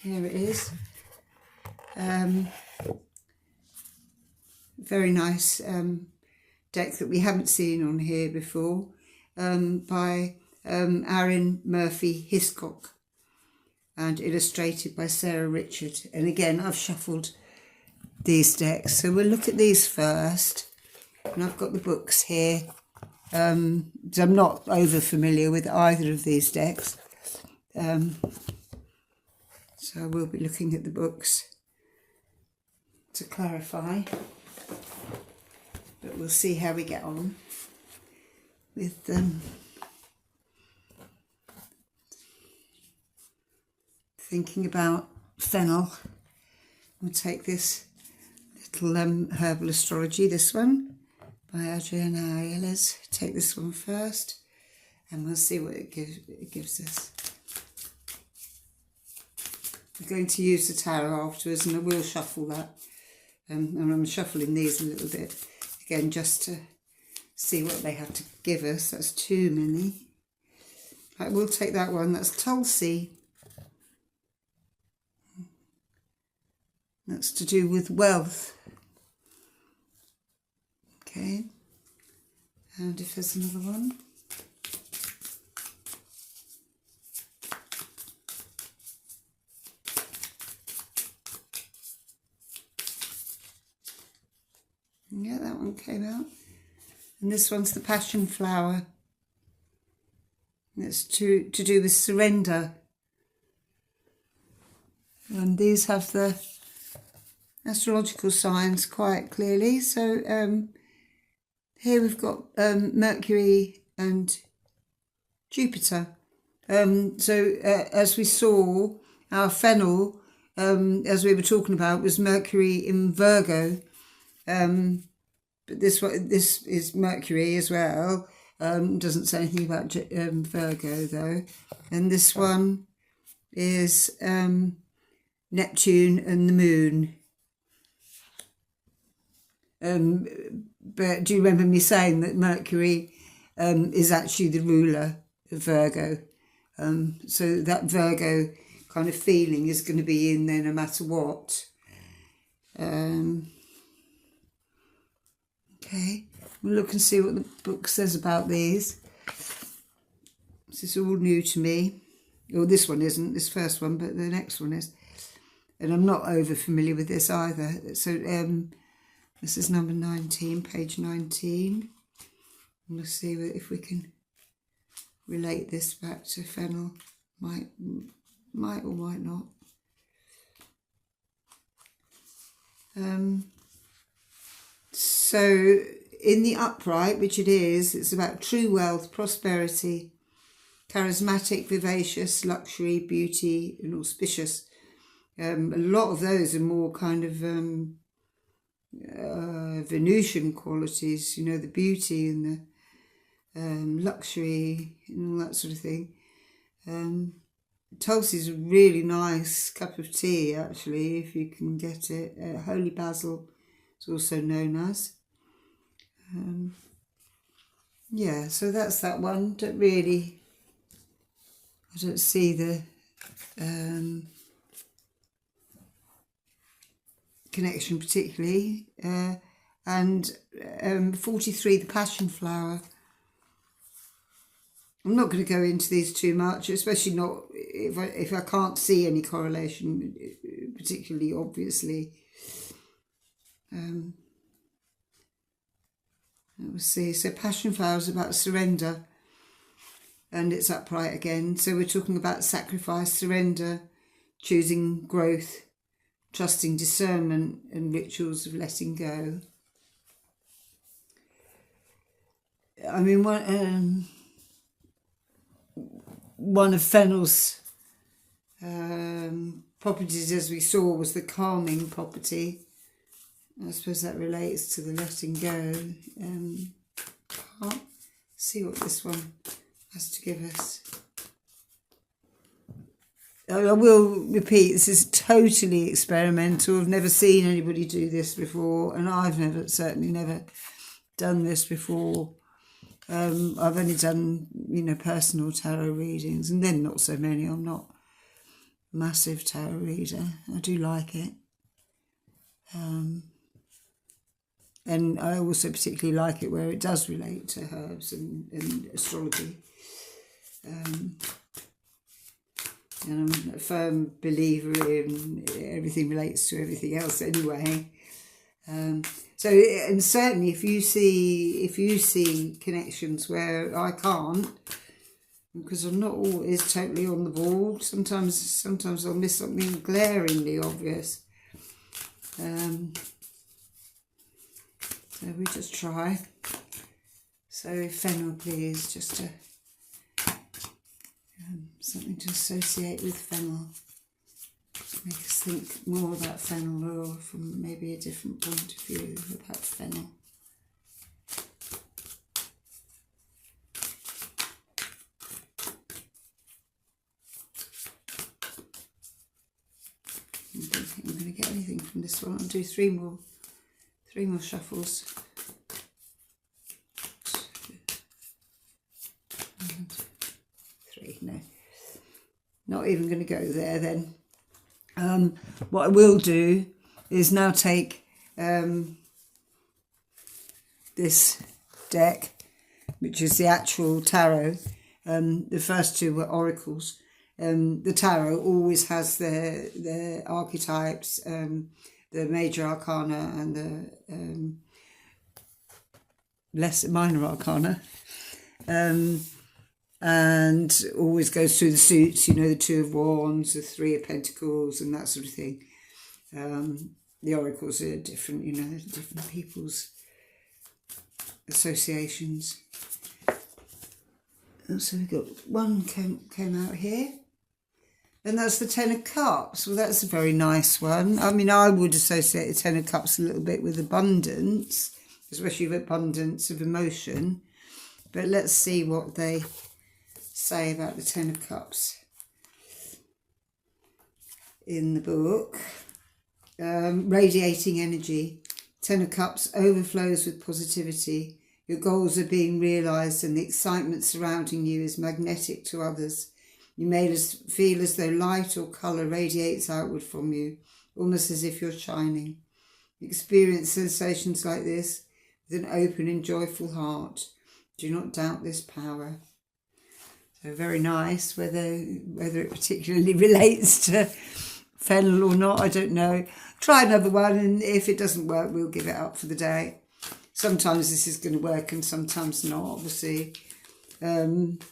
here it is. Very nice deck that we haven't seen on here before, by Aaron Murphy Hiscock and illustrated by Sarah Richard. And again, I've shuffled these decks, so we'll look at these first. And I've got the books here. So I'm not over familiar with either of these decks, so I will be looking at the books to clarify, but we'll see how we get on with thinking about fennel. We'll take this little Herbal Astrology, this one by Adriana Ailes. Take this one first and we'll see what it gives us. We're going to use the tarot afterwards, and I will shuffle that. And I'm shuffling these a little bit again just to see what they have to give us. That's too many. Right, we'll take that one. That's Tulsi. That's to do with wealth. Okay, and if there's another one. Yeah, that one came out. And this one's the Passion Flower. It's to do with surrender. And these have the astrological signs quite clearly. So here we've got Mercury and Jupiter. As we saw, our fennel, as we were talking about, was Mercury in Virgo. But this is Mercury as well. Doesn't say anything about Virgo though. And this one is Neptune and the Moon. But do you remember me saying that Mercury is actually the ruler of Virgo? So that Virgo kind of feeling is going to be in there no matter what. Okay, we'll look and see what the book says about these. This is all new to me. Well, this one isn't, this first one, but the next one is. And I'm not over familiar with this either. So this is number 19, page 19. And we'll see if we can relate this back to fennel. Might or might not. So in the upright, which it is, it's about true wealth, prosperity, charismatic, vivacious, luxury, beauty, and auspicious. A lot of those are more kind of Venusian qualities, you know, the beauty and the luxury and all that sort of thing. Tulsi's a really nice cup of tea, actually, if you can get it. Holy basil, it's also known as. Yeah, so that's that one. I don't see the connection particularly. And 43, the Passion Flower. I'm not going to go into these too much, especially not if I can't see any correlation, particularly obviously. We'll see. So Passion Flower is about surrender, and it's upright again. So we're talking about sacrifice, surrender, choosing growth, trusting discernment, and rituals of letting go. I mean, one of Fennel's properties, as we saw, was the calming property. I suppose that relates to the letting go. Can't see what this one has to give us. I will repeat, this is totally experimental. I've never seen anybody do this before, and I've certainly never done this before. I've only done, personal tarot readings, and then not so many. I'm not a massive tarot reader. I do like it. And I also particularly like it where it does relate to herbs and astrology. And I'm a firm believer in everything relates to everything else anyway. So, and certainly if you see connections where I can't, because I'm not always totally on the ball. Sometimes I'll miss something glaringly obvious. So we just try. So Fennel, please, just to something to associate with Fennel. Make us think more about Fennel, or from maybe a different point of view about Fennel. I don't think I'm going to get anything from this one. I'll do three more shuffles. 3, no. Not even going to go there then. What I will do is now take this deck, which is the actual tarot. The first two were oracles. The tarot always has the archetypes, the major arcana and the minor arcana, and always goes through the suits, the 2 of Wands, the 3 of Pentacles, and that sort of thing. The oracles are different, different people's associations. And so we've got one came out here. And that's the 10 of Cups. Well, that's a very nice one. I mean, I would associate the 10 of Cups a little bit with abundance, especially with abundance of emotion. But let's see what they say about the 10 of Cups in the book. Radiating energy. 10 of Cups overflows with positivity. Your goals are being realised and the excitement surrounding you is magnetic to others. You may feel as though light or colour radiates outward from you, almost as if you're shining. Experience sensations like this with an open and joyful heart. Do not doubt this power. So very nice. Whether it particularly relates to Fennel or not, I don't know. Try another one, and if it doesn't work, we'll give it up for the day. Sometimes this is going to work and sometimes not, obviously. And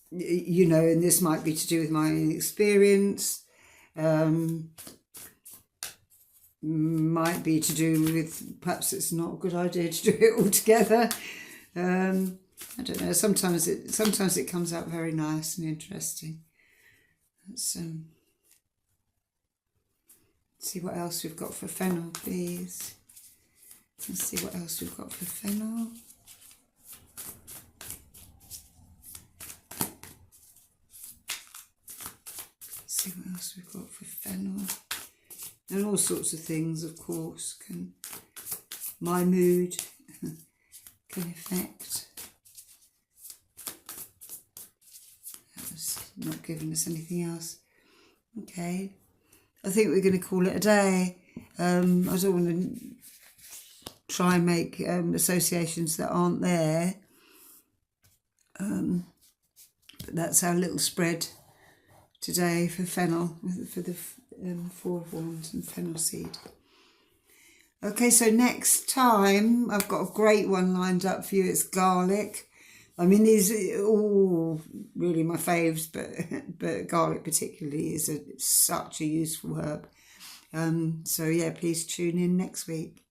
this might be to do with my experience, might be to do with, perhaps it's not a good idea to do it all together. I don't know, sometimes it comes out very nice and interesting. Let's see what else we've got for Fennel, please. Let's see what else we've got for Fennel. See what else we've got for Fennel. And all sorts of things, of course, my mood can affect. That was not giving us anything else. Okay, I think we're going to call it a day. I don't want to try and make associations that aren't there. But that's our little spread today for Fennel, for the 4 of Wands and Fennel seed. Okay, so next time I've got a great one lined up for you. It's garlic. I mean, these are all really my faves, but garlic particularly is such a useful herb. So yeah, please tune in next week.